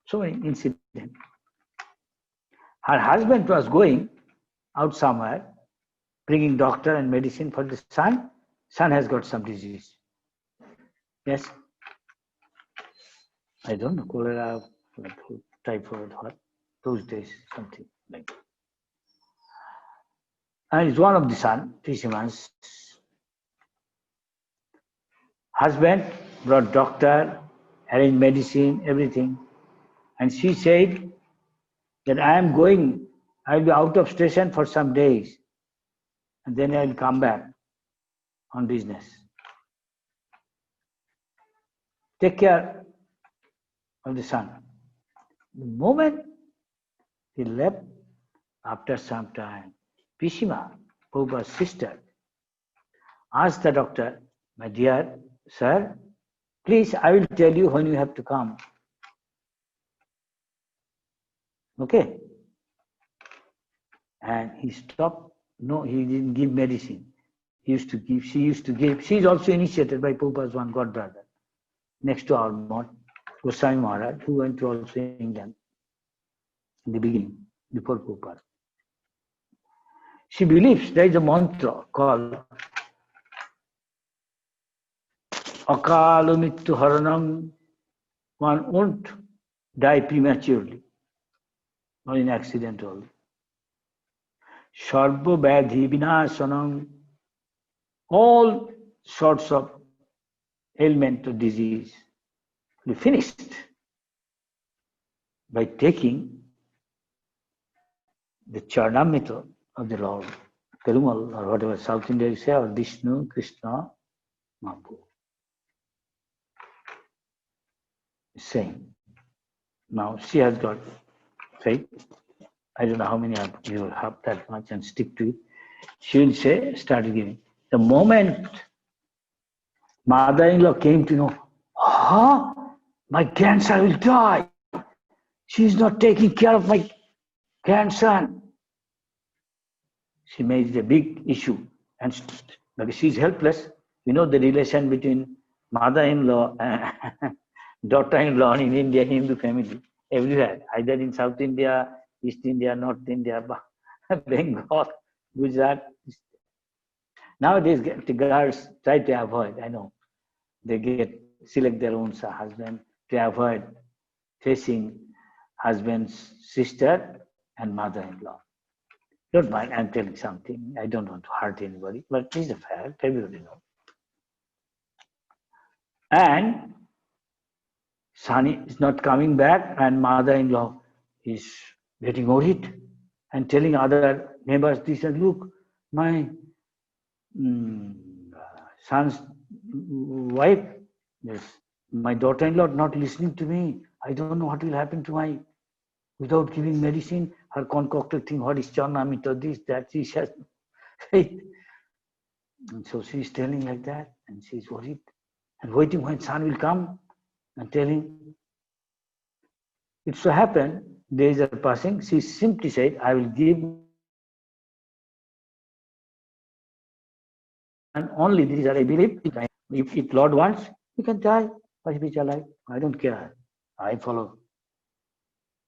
So many incidents. Her husband was going out somewhere, bringing doctor and medicine for the son. Son has got some disease. Yes. I don't know, cholera. typhoid, what? Those days, something like that. And it's one of the son, Pishiman's husband brought doctor, arranged medicine, everything. And she said that I'll be out of station for some days. And then I'll come back on business. Take care of the son. The moment he left, after some time, Pishima, Prabhupada's sister, asked the doctor, my dear sir, please, I will tell you when you have to come. Okay? And he stopped. No, he didn't give medicine. She used to give. She is also initiated by Prabhupada's one god brother, next to our mod, Swami Maharaj, who went to also England in the beginning, before Prabhupada. She believes there is a mantra called Akala Mittu Haranam. One won't die prematurely or in accident only. Sarva Vadhi Vinasanam. All sorts of ailment or disease will be finished by taking the Charnamrita of the Lord, Perumal, or whatever South India you say, or Vishnu, Krishna, Mayapur. Saying. Now she has got faith. I don't know how many of you have that much and stick to it. She will say, start giving. The moment mother-in-law came to know, my grandson will die. She is not taking care of my grandson. She made it a big issue. And because she is helpless, you know the relation between mother-in-law and daughter-in-law in India, Hindu family, everywhere, either in South India, East India, North India, Bengal, Gujarat. Nowadays, the girls try to avoid, I know, they select their own husband to avoid facing husband's sister and mother-in-law. Don't mind, I'm telling something. I don't want to hurt anybody, but it's a fact, everybody knows. And son is not coming back, and mother-in-law is getting worried and telling other neighbors, this and look, my son's wife, yes, my daughter-in-law not listening to me. I don't know what will happen to my, without giving medicine, her concocted thing, what is Charnamrita, this, that, she has faith. And so she is telling like that, and she is worried and waiting when son will come and telling. It so happened, days are passing, she simply said, I will give, and only these are, I believe, if Lord wants, he can die, but if he's alive, I don't care. I follow.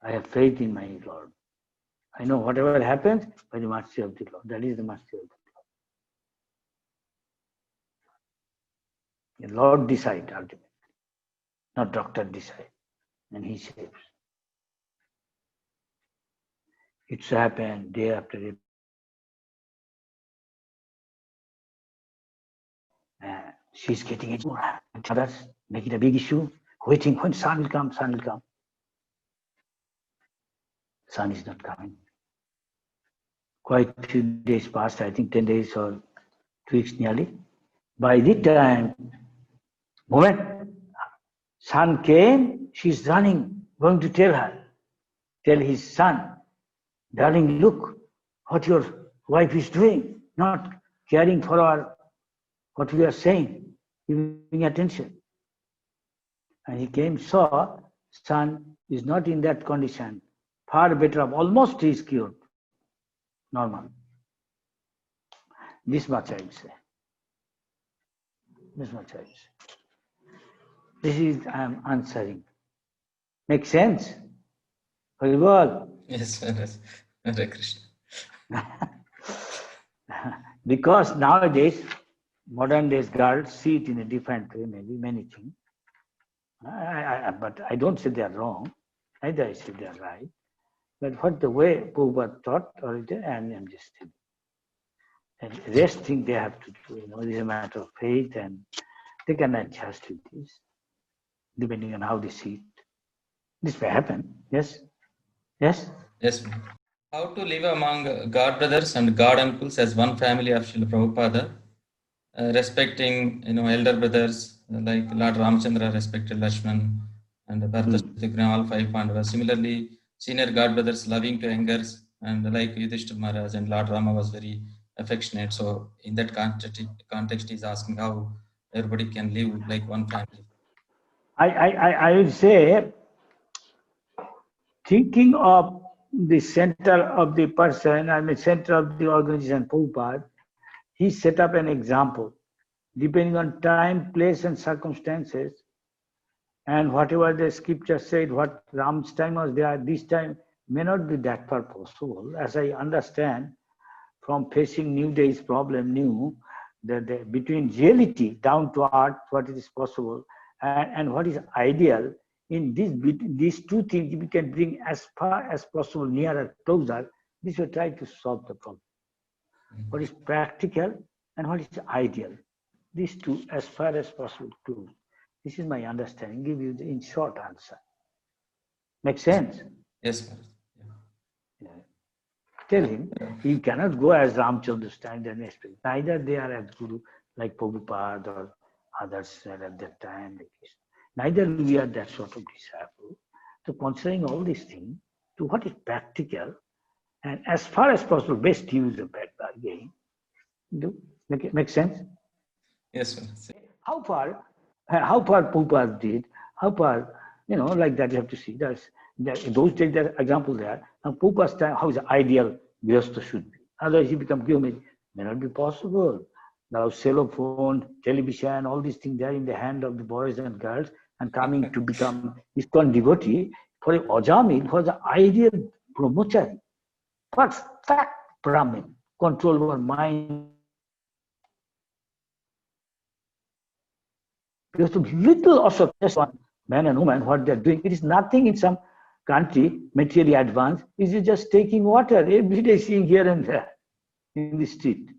I have faith in my Lord. I know whatever happens by the mercy of the Lord. That is the mercy of the Lord. The Lord decides ultimately, not doctor decide, and he saves. It so happened day after day. She's getting it more. And others make it a big issue, waiting when son will come, son will come. Son is not coming. Quite a few days passed, I think 10 days or 2 weeks nearly. By the time, moment son came, she's running, going to tell his son, darling, look what your wife is doing, not caring for what we are saying, giving attention. And he came, saw, son is not in that condition, far better off, almost he is cured, normal. This much I will say. This much I will say. This is, I am answering. Makes sense? Very well. Yes, yes. Hare Krishna. Because nowadays, modern days girls see it in a different way, maybe many things. But I don't say they are wrong. Neither I say they are right. But what the way Prabhupada taught, and I'm just telling. And the rest thing they have to do, it is a matter of faith, and they can adjust with this, depending on how they see it. This may happen, yes? Yes? Yes, ma'am. How to live among God brothers and God uncles as one family of Srila Prabhupada, respecting elder brothers like Lord Ramchandra respected Lakshman and Bharata Shatrughna, all five Pandavas. Similarly, senior God brothers loving to youngers, and like Yudhishthira Maharaj and Lord Rama was very affectionate. So in that context, he's asking how everybody can live like one family. I would say, thinking of the center of the person, center of the organization, Prabhupada, he set up an example. Depending on time, place, and circumstances, and whatever the scripture said, what Ram's time was there, this time may not be that far possible. As I understand, from facing new day's problem, that between reality, down to earth, what is possible, and what is ideal, in these two things, we can bring as far as possible, nearer, closer. This will try to solve the problem. What is practical and what is ideal. These two, as far as possible, too. This is my understanding. Give you the in short answer. Make sense? Yes, yeah. Tell him he cannot go as Ramchandra stand and expect. Neither they are as Guru like Prabhupada or others said at that time. Neither we are that sort of disciple. So considering all these things, to what is practical and as far as possible, best use of that bargain. Make sense? Yes, sir. How far Prabhupada did, how far, like that you have to see. Those take that example there. Now Prabhupada's time, how is ideal Vyasta should be. Otherwise he become Gyomedi. May not be possible. Now cell phone, television, all these things there in the hand of the boys and girls and coming to become ISKCON devotee for a Ajamil was the ideal brahmachari. Perfect Brahmin, control over mind. Because of little also just one man and woman, what they're doing, it is nothing in some country materially advanced. It is just taking water every day, seeing here and there in the street.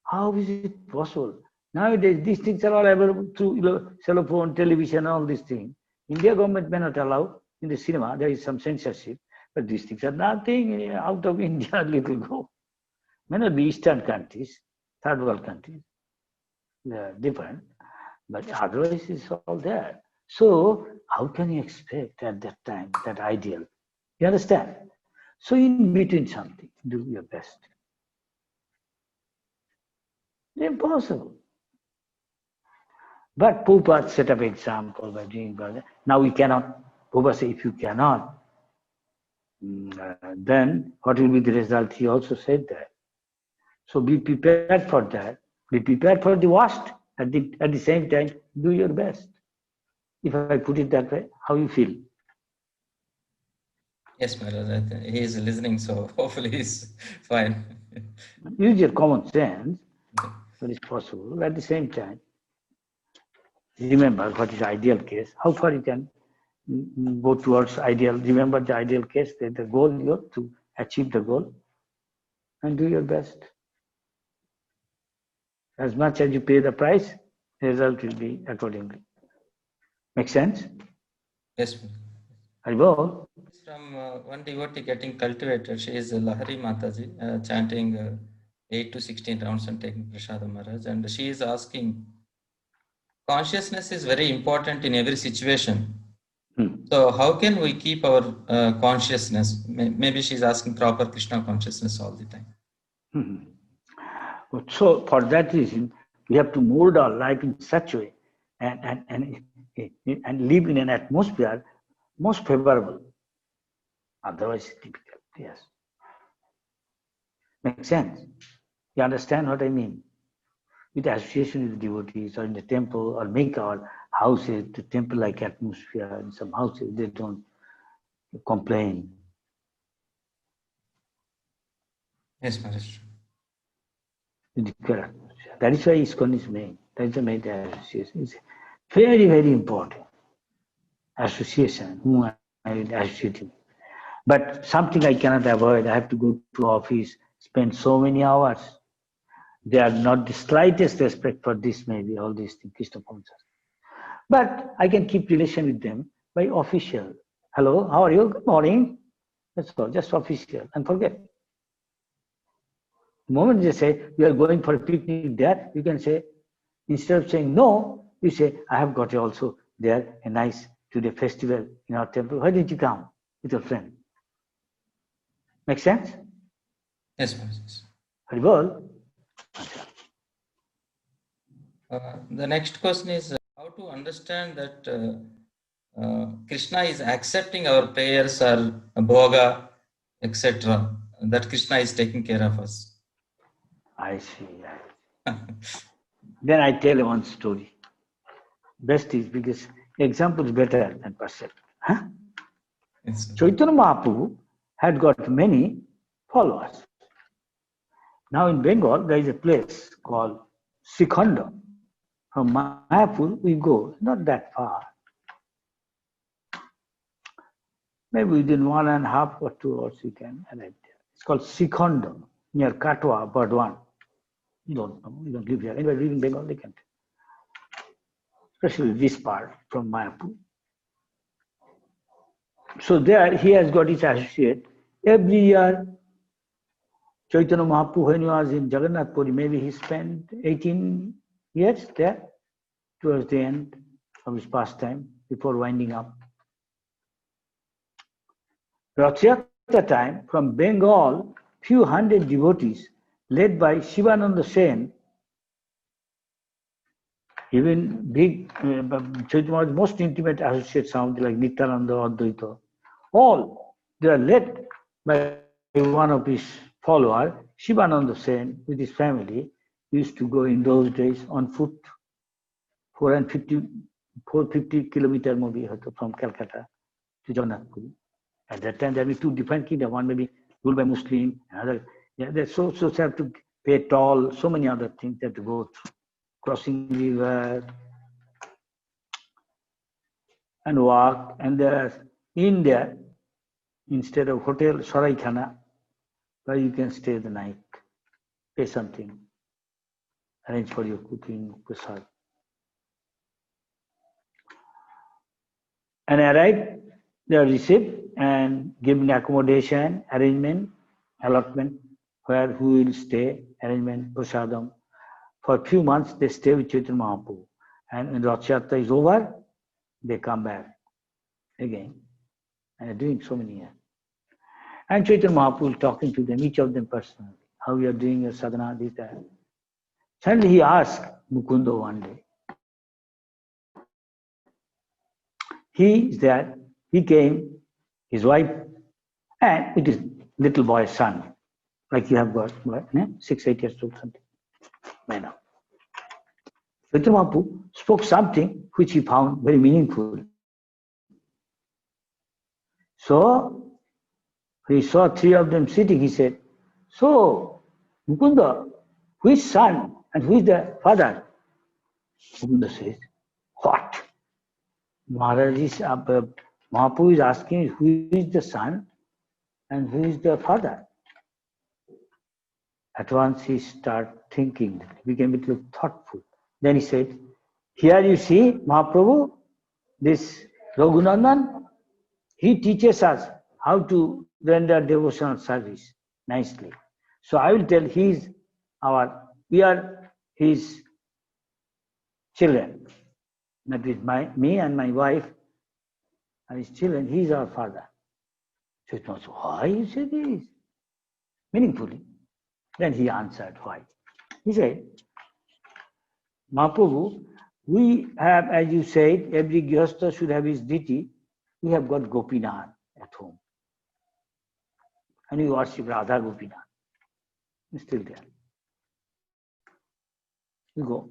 How is it possible? Nowadays, these things are all available through cell phone, television, all these things. India government may not allow in the cinema. There is some censorship, but these things are nothing out of India. Little go. May not be Eastern countries, third world countries. They are different. But otherwise, it's all there. So, how can you expect at that time that ideal? You understand? So, in between something, do your best. Impossible. But Prabhupada set up example by doing that. Now we cannot. Prabhupada said, if you cannot, then what will be the result? He also said that. So be prepared for that. Be prepared for the worst. At the same time, do your best. If I put it that way, how you feel? Yes, Maharaj. He is listening, so hopefully he's fine. Use your common sense, that is possible. At the same time, remember what is ideal case, how far you can go towards ideal. Remember the ideal case, that the goal you have to achieve the goal and do your best. As much as you pay the price, the result will be accordingly. Make sense? Yes. Haribol. From one devotee getting cultivated, she is Lahari Mataji, chanting 8 to 16 rounds and taking Prasada Maharaj. And she is asking, consciousness is very important in every situation. So how can we keep our consciousness? Maybe she's asking proper Krishna consciousness all the time. So for that reason, we have to mold our life in such a way and live in an atmosphere most favorable. Otherwise, it's difficult. Yes. Makes sense? You understand what I mean? With association with devotees or in the temple, or make our houses the temple-like atmosphere. In some houses, they don't complain. Yes, Maharaj. That is why ISKCON is made. That is the main association. It's very, very important. Association. associating. But something I cannot avoid. I have to go to office, spend so many hours. They are not the slightest respect for this, maybe all these things, Krishna consciousness. But I can keep relation with them by official. Hello, how are you? Good morning. That's all, just official. And forget. The moment they say, we are going for a picnic there, you can say, instead of saying no, you say, I have got also there a nice today festival in our temple. Why didn't you come with your friend? Make sense? Yes, Maharaj. Haribol. The next question is how to understand that Krishna is accepting our prayers or bhoga, etc. That Krishna is taking care of us. I see. Then I tell one story. Best is because example is better than perception. Huh? Yes, Chaitanya Mahaprabhu had got many followers. Now in Bengal, there is a place called Sikhanda. From Mayapur, we go not that far. Maybe within 1.5 or 2 hours we can arrive there. It's called Sikhanda, near Katwa, Burdwan. You don't know, you don't live here. Anybody live in Bengal, they can. Especially this part from Mayapur. So there he has got his associate. Every year, Chaitanya Mahaprabhu, when he was in Jagannath Puri, maybe he spent 18 years there towards the end of his pastime before winding up. Rath Yatra time, from Bengal, few hundred devotees led by Shivananda Sen, even big Chaitanya Mahaprabhu's most intimate associates, something like Nityananda, Advaita, all they are led by one of his followers, Shivananda Sen, with his family, used to go in those days on foot, 450 kilometers maybe from Calcutta to Jagannath Puri. At that time, there will be two different kingdoms. One may be ruled by Muslim, another. Yeah, they so have to pay toll, so many other things they have to go through. Crossing river and walk. And there are in there, instead of hotel, Saraikana, where you can stay the night, pay something, arrange for your cooking, prasad. And arrive, they are received and given accommodation, arrangement, allotment, where who will stay, arrangement, prasadam. For a few months, they stay with Chaitanya Mahaprabhu. And when Rath Yatra is over, they come back again. And they're doing so many years. And Chaitanya Mahaprabhu is talking to them, each of them personally. How you are doing your sadhana, this, that. Suddenly he asked Mukunda one day. He is there, he came, his wife, and with his little boy's son, like you have got, 6, 8 years old, something, by now. Chaitanya Mahaprabhu spoke something which he found very meaningful. So, he saw 3 of them sitting, he said, so, Mukunda, who is son and who is the father? Mukunda says, what? Mahaprabhu is asking who is the son and who is the father. At once he started thinking, he became a little thoughtful. Then he said, here you see Mahaprabhu, this Raghunandan, he teaches us how to render devotional service nicely. So I will tell we are his children. That is me and my wife and his children, he is our father. So it was, why you say this? Meaningfully. Then he answered why. He said, Mahaprabhu, we have, as you said, every Grihastha should have his deity. We have got Gopinath at home. And we worship Radha Gopinath. He's still there. You go.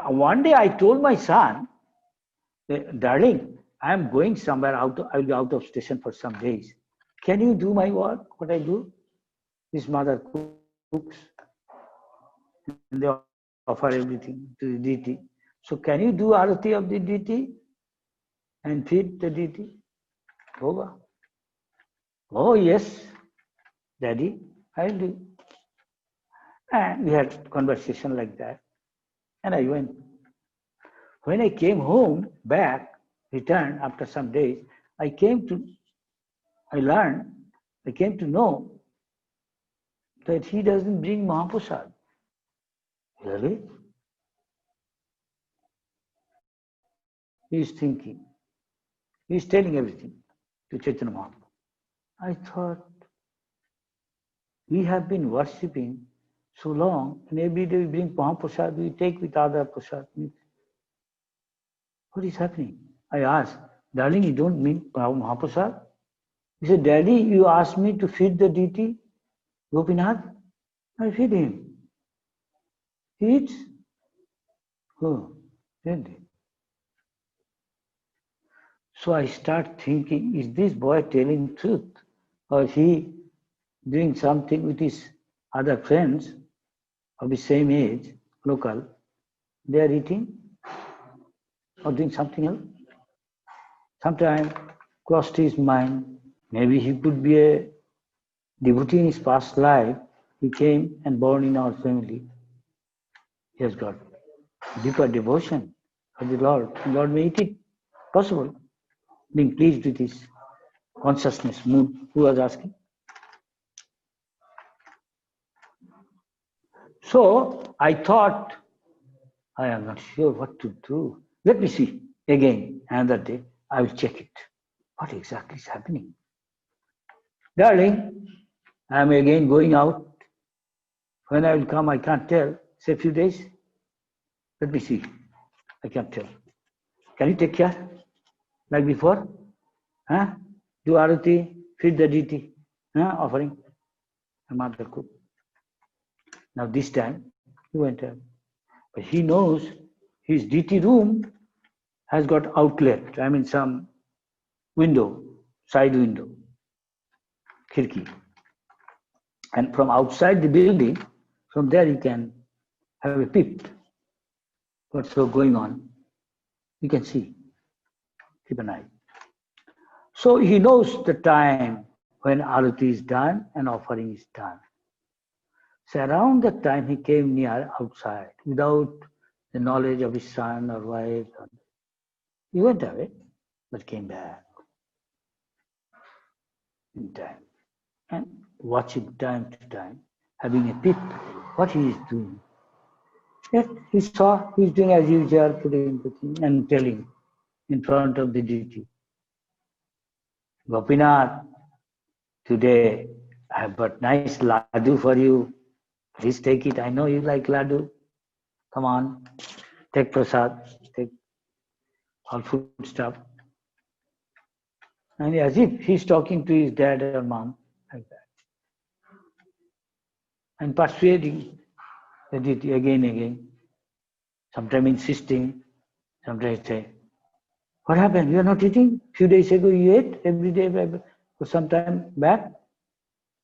One day I told my son, darling, I am going somewhere I will be out of station for some days. Can you do my work, what I do? His mother cooks. And they offer everything to the deity. So can you do arati of the deity? and feed the deity? Bhoga. Oh yes, Daddy, I'll do. And we had conversation like that. And I went. When I came home, back, returned after some days, I came to know that he doesn't bring Mahaprasad. Really? He is thinking. He is telling everything to Chaitanya Mahaprabhu. I thought, we have been worshipping so long, and every day we bring Mahaprasad, we take with other prasad. What is happening? I asked, darling, you don't mean Mahaprasad? He said, Daddy, you asked me to feed the deity, Gopinath. I feed him. He eats. Oh, really? So I start thinking, is this boy telling truth? Or is he doing something with his other friends of the same age, local? They are eating or doing something else? Sometimes crossed his mind, maybe he could be a devotee in his past life. He came and born in our family. He has got deeper devotion for the Lord. The Lord made it possible, being pleased with his consciousness mood. Who was asking? So I thought, I am not sure what to do. Let me see again another day. I will check it. What exactly is happening? Darling, I am again going out. When I will come, I can't tell. Say a few days. Let me see. I can't tell. Can you take care? Like before? Huh? Do arati, feed the deity. Huh? Offering. A mother cook. Now this time, he went out. But he knows his deity room has got outlet. I mean some window, side window, khirki. And from outside the building, from there you can have a peep. What's going on? You can see. Keep an eye. So he knows the time when arati is done and offering is done. So around that time he came near outside without the knowledge of his son or wife. He went away, but came back in time. And watching time to time, having a peep, what he is doing. Yet he saw he is doing as usual, putting the thing and telling in front of the deity, Gopinath, today I have got nice laddu for you. Please take it. I know you like laddu. Come on, take prasad, take all food stuff. And as if he's talking to his dad or mom, like that. And persuading the deity again and again. Sometimes insisting, sometimes say, what happened? You are not eating? Few days ago you ate every day for some time back.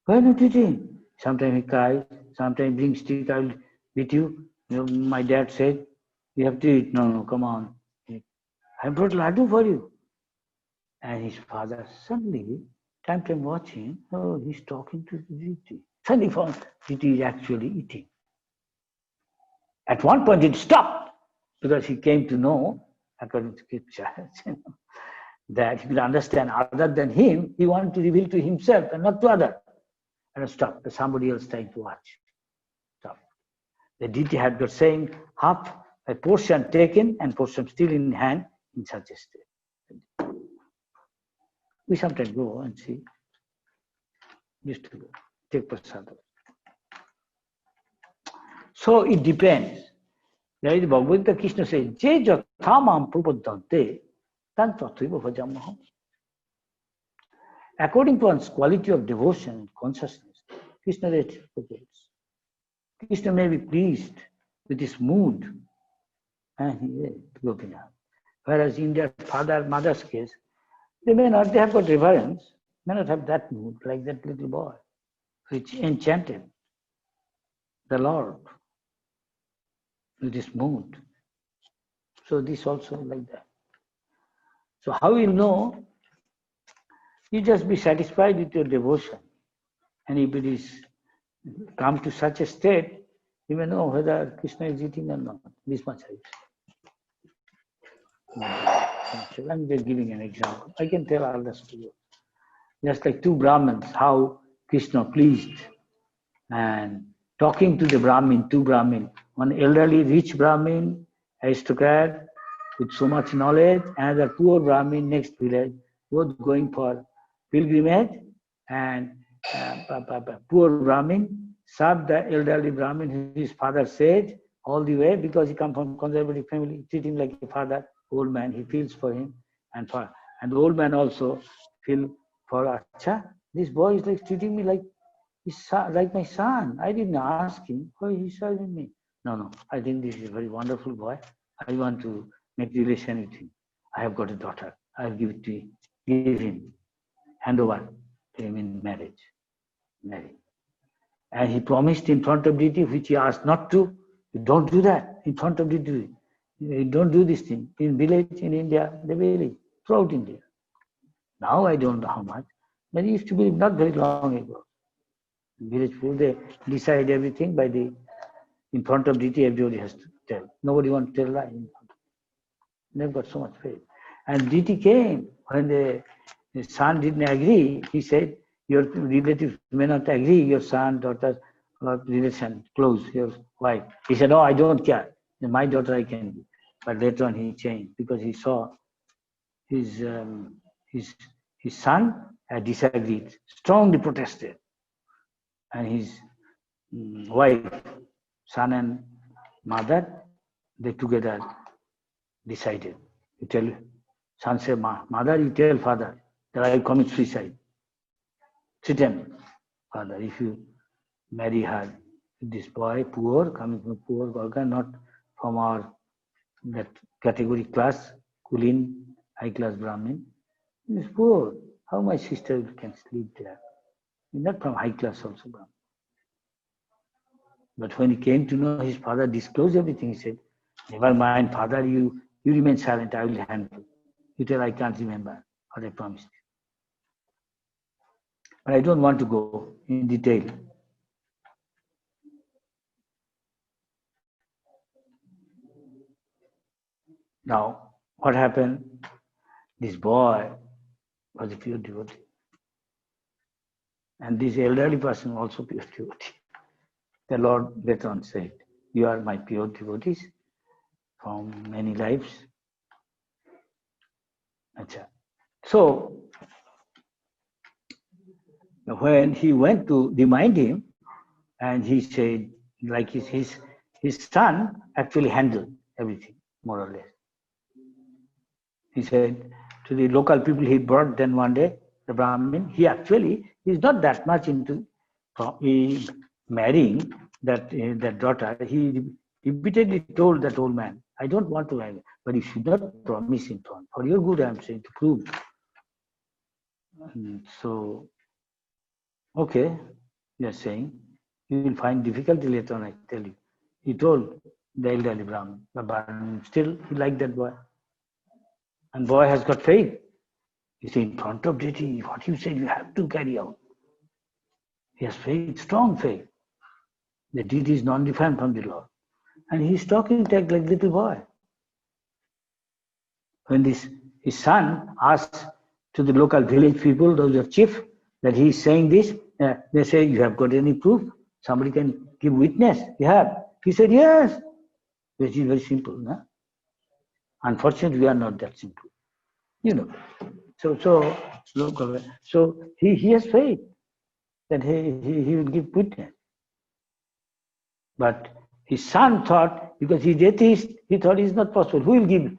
Why are you not eating? Sometimes he cries, sometimes he brings stick, I will beat you. My dad said, you have to eat. No, come on. I brought laddu for you. And his father suddenly, time watching, oh, he's talking to the deity. Suddenly found deity is actually eating. At one point it stopped because he came to know, according to scripture, that he could understand other than him, he wanted to reveal to himself and not to others. And stop, somebody else trying to watch. Stop. The deity had got saying half a portion taken and portion still in hand in such a state. We sometimes go and see. Used to go, take prasad. So it depends. There is Bhagavad Gita, Krishna says, Je jathamam prapaddante, tan tathaiva bhajamaham. According to one's quality of devotion and consciousness, Krishna reciprocates. Krishna may be pleased with his mood, and he is Gopinath. Whereas in their mother's case, they have got reverence, may not have that mood like that little boy, which enchanted the Lord with his mood. So this also like that. So how you know? You just be satisfied with your devotion. And if it is come to such a state, you may know whether Krishna is eating or not. This much I say. I'm just giving an example. I can tell others to you. Just like two Brahmins, how Krishna pleased. And talking to the Brahmin, two Brahmin, one elderly rich Brahmin, aristocrat with so much knowledge, and a poor Brahmin next village, both going for pilgrimage, and poor Brahmin served the elderly Brahmin, his father said, all the way, because he comes from conservative family, treat him like a father, old man, he feels for him, and the old man also feel for Acha, this boy is like treating me like like my son. I didn't ask him, why he's serving me. No, I think this is a very wonderful boy. I want to make relation with him. I have got a daughter. I'll give it to him. Give him. Hand over to him in marriage. Marry. And he promised in front of deity, which he asked not to. You don't do that in front of deity. You don't do this thing. In village, in India, the village, throughout India. Now I don't know how much. But it used to be not very long ago. Village fool, they decide everything by in front of deity, everybody has to tell. Nobody wants to tell lie. They've got so much faith. And deity came when the son didn't agree. He said, your relatives may not agree, your son, daughter, or relation, close, your wife. He said, no, I don't care. My daughter I can give. But later on he changed because he saw his son had disagreed, strongly protested. And his wife, son and mother, they together decided. You tell son, say, mother, you tell father that I will commit suicide. Threaten father, if you marry her, this boy, poor, coming from poor organ, not from our that category class, Kulin, high class Brahmin, he is poor. How my sister can sleep there? He's not from high class also Brahmin. But when he came to know his father disclosed everything, he said, never mind, father, you remain silent, I will handle. You tell I can't remember what I promised you. But I don't want to go in detail. Now, what happened? This boy was a pure devotee. And this elderly person also pure devotee. The Lord later on said, you are my pure devotees from many lives. So, when he went to remind him, and he said, like his son actually handled everything, more or less. He said to the local people he brought then one day, the Brahmin, he actually is not that much into marrying that daughter. He repeatedly told that old man, I don't want to marry, but you should not promise in front. For your good, I am saying, to prove. So, okay, you are saying, you will find difficulty later on, I tell you. He told the elderly Brahmin, but still he liked that boy. And boy has got faith. You see, in front of deity, what you said, you have to carry out. He has faith, strong faith. The deity is non-different from the Lord. And he's talking like little boy. When his son asks to the local village people, those of chief, that he is saying this, they say, you have got any proof? Somebody can give witness? You have? He said, yes. Which is very simple. No? Unfortunately, we are not that simple. You know. So he has faith that he will give witness. But his son thought, because he's atheist, he thought it's not possible. Who will give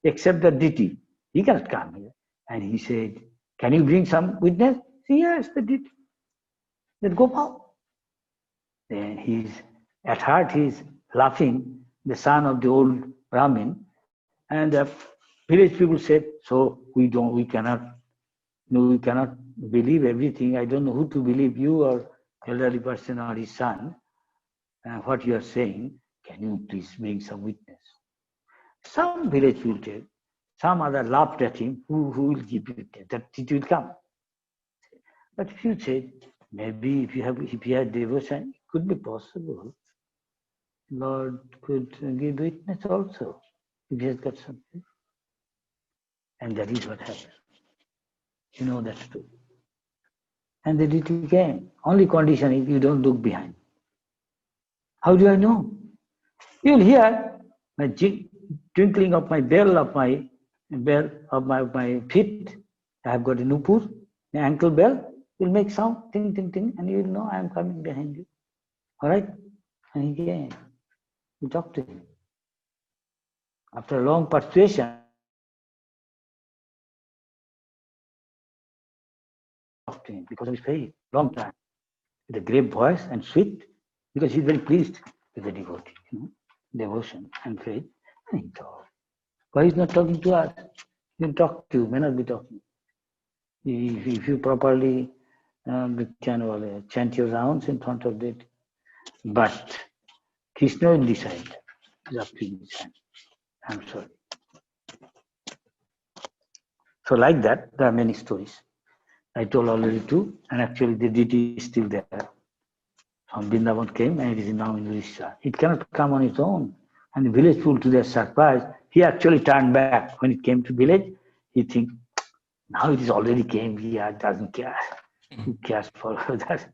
except the deity? He cannot come here. And he said, can you bring some witness? He said, yes, the deity. Then go out. Then at heart he's laughing, the son of the old Brahmin. And the village people said, so we cannot believe everything. I don't know who to believe, you or elderly person or his son. What you are saying, can you please bring some witness? Some village will tell, some other laughed at him, who will give it? That it will come. But if you say, maybe if you have devotion, it could be possible. Lord could give witness also, if he has got something. And that is what happened. You know that's true. And the deity came. Only condition is you don't look behind. How do I know? You'll hear my twinkling of my bell of my feet. I have got a nupur, an ankle bell. You'll make sound, ting, ting, ting, and you'll know I am coming behind you. All right? And he came. We talked to him. After a long persuasion, talked to him because of his faith, long time, with a grave voice and sweet, because he's very pleased with the devotee, devotion and faith. And he talked. Why he's not talking to us? He can talk to you, may not be talking. If you properly chant your rounds in front of it, but Krishna will decide. It's up to his hand. I'm sorry. So like that, there are many stories. I told already two, and actually the deity is still there. From Vrindavan came, and it is now in Odisha. It cannot come on its own. And the village people, to their surprise, he actually turned back. When it came to village, he thinks, now it is already came, he doesn't care. Who cares for that?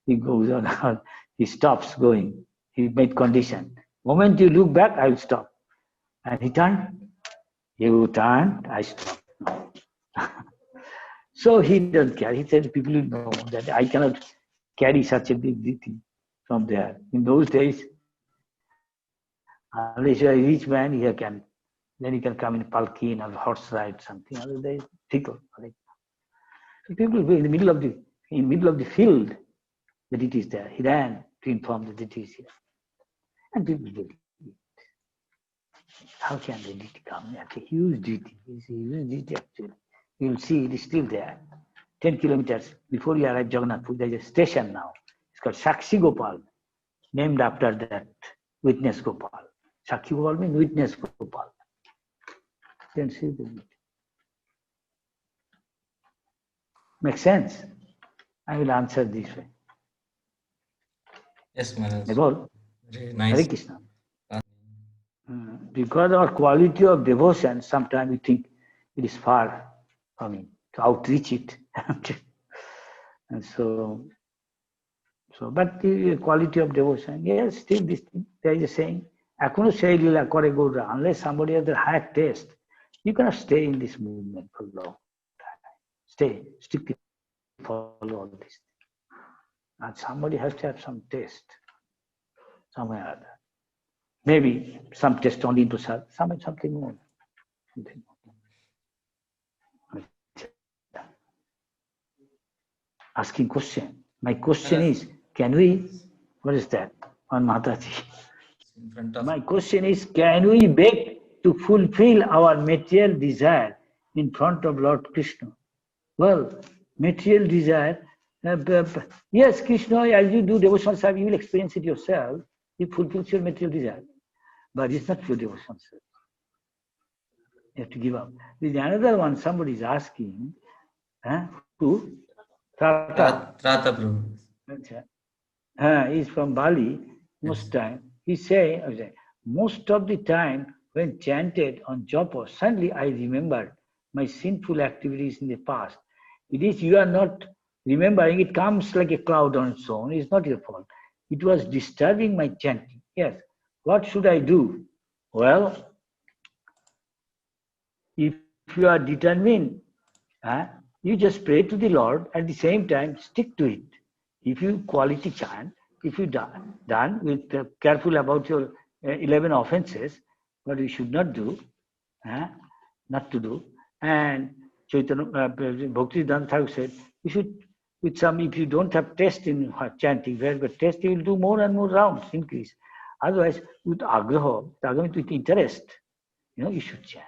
He goes on, he stops going. He made condition. Moment you look back, I will stop. And he turned. You turned, I stopped. So he doesn't care. He said, people will know that I cannot carry such a big thing from there. In those days, unless you are a rich man, then he can come in palki or horse ride, something. Other days, fickle. So people will be in the middle of the field, the deity is there. He ran to inform the deity is here. And people will eat. How can the deity come? It's a huge deity. It's a huge deity actually. You will see it is still there. 10 kilometers before you arrive Jagannathpur, there is a station now. It's called Sakshi Gopal, named after that witness Gopal. Sakshi Gopal means witness Gopal. You can see the deity. Makes sense? I will answer this way. Yes, Maharaj. Very Hare nice. Krishna. Because our quality of devotion, sometimes we think it is far from me to outreach it. And but the quality of devotion, yes, still this thing, there is a saying, unless somebody has a higher taste, you cannot stay in this movement for a long time. Strictly follow all this thing. And somebody has to have some taste, somewhere or other. Maybe some taste only into something more. Asking question. My question is, can we, what is that? On Mataji. In front of My question is, can we beg to fulfill our material desire in front of Lord Krishna? Well, material desire, yes, Krishna, as you do devotional service, you will experience it yourself. It fulfills your material desire. But it's not your devotional service. You have to give up. There's another one, somebody is asking, who? Trata Prabhu. He's from Bali, most time. He's saying, most of the time when chanted on japa, suddenly I remembered my sinful activities in the past. It is you are not remembering, it comes like a cloud on its own. It's not your fault. It was disturbing my chanting. Yes. What should I do? Well, if you are determined, you just pray to the Lord, at the same time stick to it. If you quality chant, if you done with careful about your 11 offenses, what you should not do, not to do. And Chaitanya Bhaktivedanta Thakur said, you should, with some, if you don't have taste in chanting, where but taste, you will do more and more rounds, increase. Otherwise, with agraha, with interest, you should chant.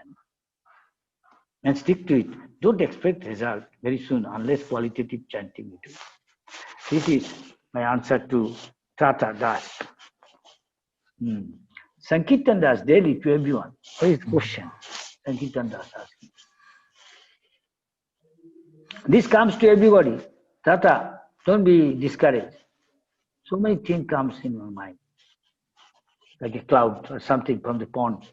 And stick to it. Don't expect result very soon unless qualitative chanting you do. This is my answer to Tata Das. Sankirtan Das daily to everyone. What is the question? Sankirtan Das asking. This comes to everybody. Tata, don't be discouraged. So many things comes in your mind, like a cloud or something from the pond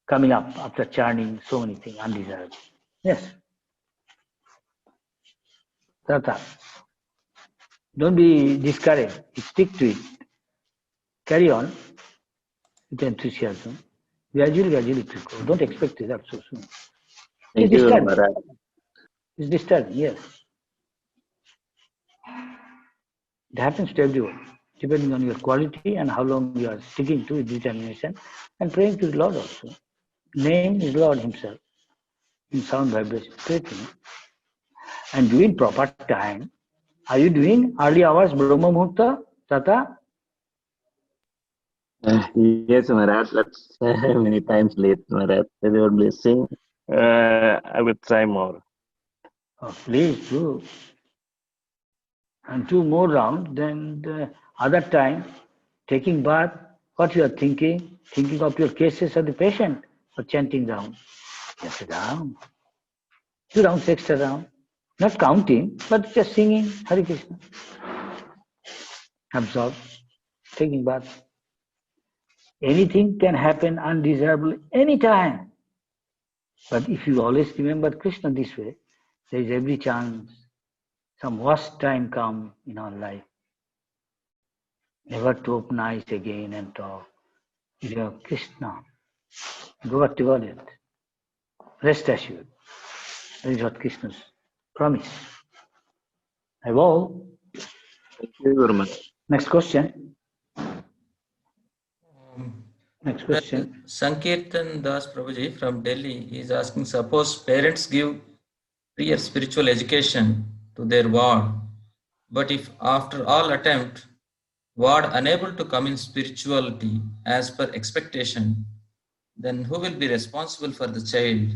coming up after churning, so many things undesirable. Yes. Tata, don't be discouraged. Stick to it. Carry on with enthusiasm. Gradually it will go. Don't expect results so soon. Thank It's you, disturbing. Maharaj. It's disturbing, yes. It happens to everyone, depending on your quality and how long you are sticking to with determination and praying to the Lord also. Name is Lord Himself in sound vibration. Pray to Him. And doing proper time. Are you doing early hours Brahma Muhurta, Tata? Yes, Maharaj. That's many times late, Maharaj. With your blessing, I will try more. Oh, please do. And 2 more rounds, then the other time, taking bath, what you are thinking of your cases of the patient, or chanting down. Just down. 2 rounds, extra round. Not counting, but just singing Hare Krishna. Absorb, taking bath. Anything can happen undesirable anytime. But if you always remember Krishna this way, there is every chance some worst time come in our life. Never to open eyes again and talk. You have Krishna. Go back to Godhead. Rest assured. That is what Krishna's promise. I will. Thank you, Guru Maharaj. Next question. Next question. Sankirtan Das Prabhuji from Delhi is asking, suppose parents give prior spiritual education to their ward, but if after all attempt, ward unable to come in spirituality as per expectation, then who will be responsible for the child?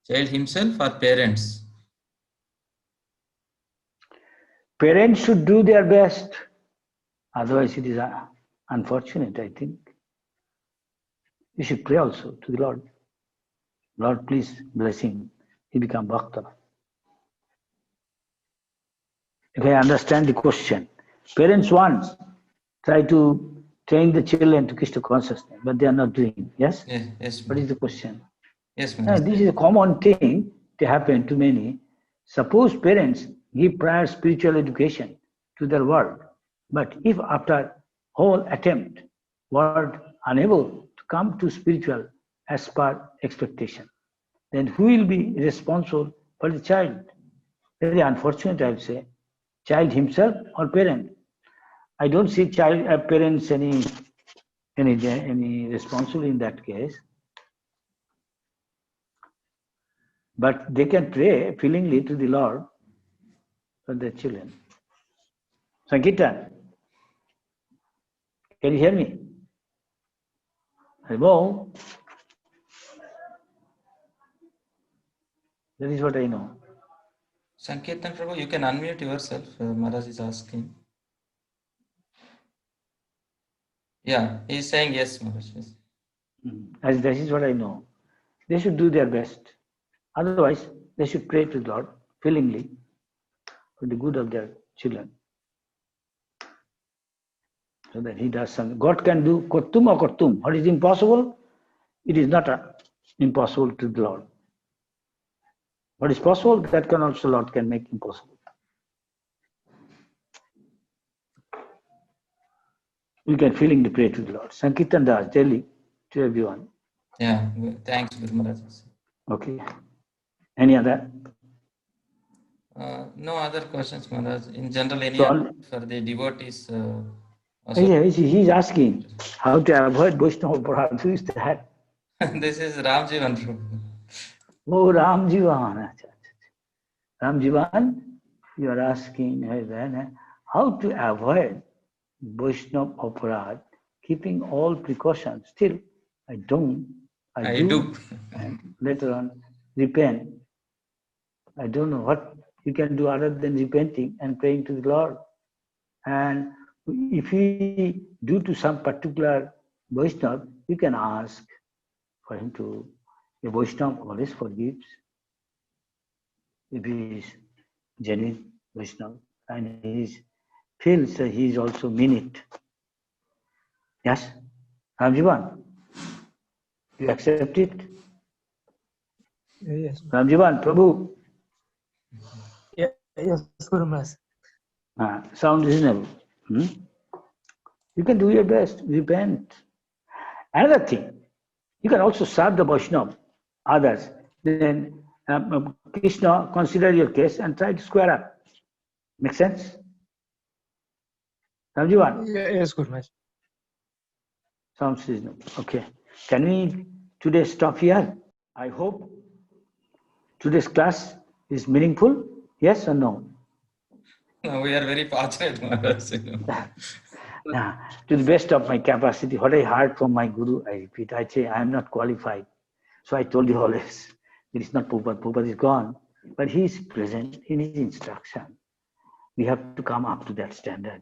Child himself or parents? Parents should do their best. Otherwise, it is unfortunate, I think. You should pray also to the Lord. Lord, please bless him. He become Bhakta. If I understand the question, parents try to train the children to Krishna consciousness, but they are not doing. Yes? Yes. What is the question? Yes, This is a common thing to happen to many. Suppose parents give prior spiritual education to their ward, but if after whole attempt, ward unable to come to spiritual as per expectation, then who will be responsible for the child? Very unfortunate, I would say. Child himself or parent? I don't see parents any responsible in that case. But they can pray feelingly to the Lord for their children. Sankirtan, can you hear me? Hello? That is what I know. Sankirtan Prabhu, you can unmute yourself. Maharaj is asking. Yeah, he is saying yes, Maharaj. Yes. As that is what I know. They should do their best. Otherwise, they should pray to God willingly for the good of their children. So that he does something. God can do kottum or kottum. What is impossible? It is not impossible to the Lord. What is possible, that can also Lord can make impossible. We can feelingly pray to the Lord. Sankirtan Das, Delhi, to everyone. Yeah, thanks, Guru Maharaj. Okay. Any other? No other questions, Maharaj. In general, any So other for the devotees? He's asking how to avoid Vaishnava Parad. Who is that? This is Ram Jivan Prabhu. Oh, Ram Jivan. Ram Jivan, you are asking how to avoid Vaishnava Aparad, keeping all precautions. Still, I do. And later on, repent. I don't know what you can do other than repenting and praying to the Lord. And if we do to some particular Vaishnava, you can ask for him to A Vaishnava always forgives if he is genuine Vaishnava and he feels that he is also mean it. Yes? Ramjivan, you accept it? Yes. Ramjivan, Prabhu, Yes, Guru Maharaj. sound reasonable. You can do your best, repent. Another thing, you can also serve the Vaishnava, others. Then Krishna, consider your case and try to square up. Make sense? Ramjivan? Yes, Guru Maharaj. Sounds reasonable. Okay. Can we today stop here? I hope today's class is meaningful. Yes or no? We are very fortunate, Maharaj. To the best of my capacity, what I heard from my Guru, I repeat. I say I am not qualified. So I told you always, it is not Prabhupada. Prabhupada is gone, but he is present in his instruction. We have to come up to that standard.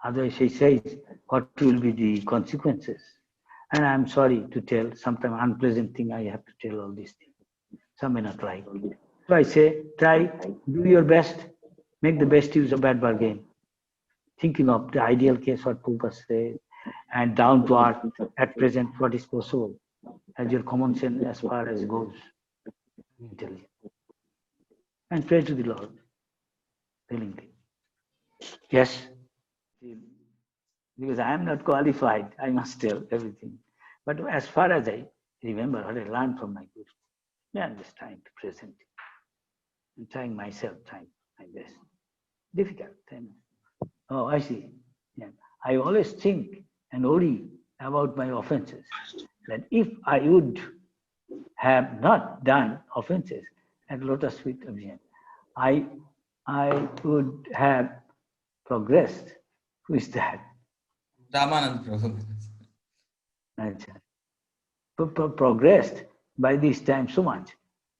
Otherwise, he says, what will be the consequences? And I'm sorry to tell, sometimes unpleasant thing I have to tell all these things. Some may not like. So I say, try, do your best, make the best use of that bargain. Thinking of the ideal case, what Prabhupada said, and down to earth, at present, what is possible, as your common sense as far as goes. Intelligent. And pray to the Lord, willingly. Yes? Because I am not qualified, I must tell everything. But as far as I remember what I learned from my Guru, I am just trying to present it. I'm trying myself, trying my best. Difficult. Oh, I see. Yeah. I always think and worry about my offenses. That if I would have not done offenses at Lotus Feet of Zen, I would have progressed. Who is that? Ramanand Prabhu. Progressed by this time so much.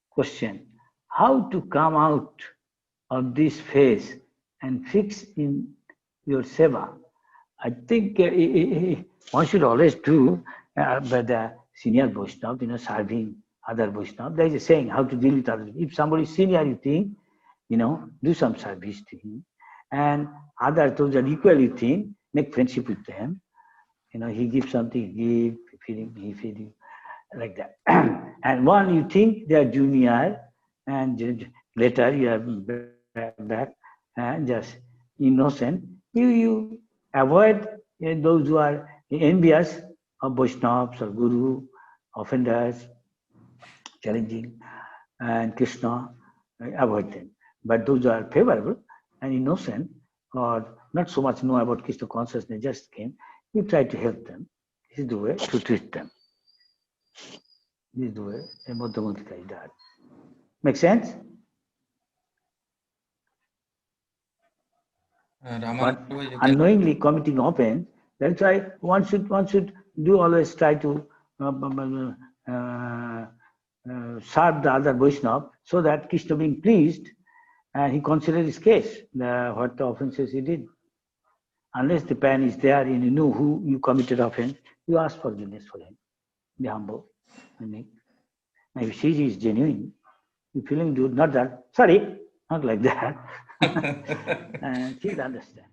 Question, how to come out of this phase and fix in your seva? I think one should always do by the senior Vaishnava, serving other Vaishnava. There is a saying how to deal with others. If somebody is senior, you think, do some service to him. And others, those are equal, you think, make friendship with them. He gives something, he feed you, like that. And one, you think they are junior, and later you are back and just innocent. You avoid those who are envious of Vaishnavas or Guru, offenders, challenging, and Krishna, avoid them. But those who are favorable and innocent, or not so much know about Krishna consciousness, just came, you try to help them. This is the way to treat them. This is the way a Madhyamantika is done. Make sense? But unknowingly committing offense, that's why one should do always try to serve the other Vaishnava, so that Krishna being pleased, and he considered his case, what the offenses he did. Unless the pan is there and you know who you committed offense, you ask forgiveness for him. Be humble. Now if she is genuine, you feeling good, not that, sorry, not like that. And she'll understand.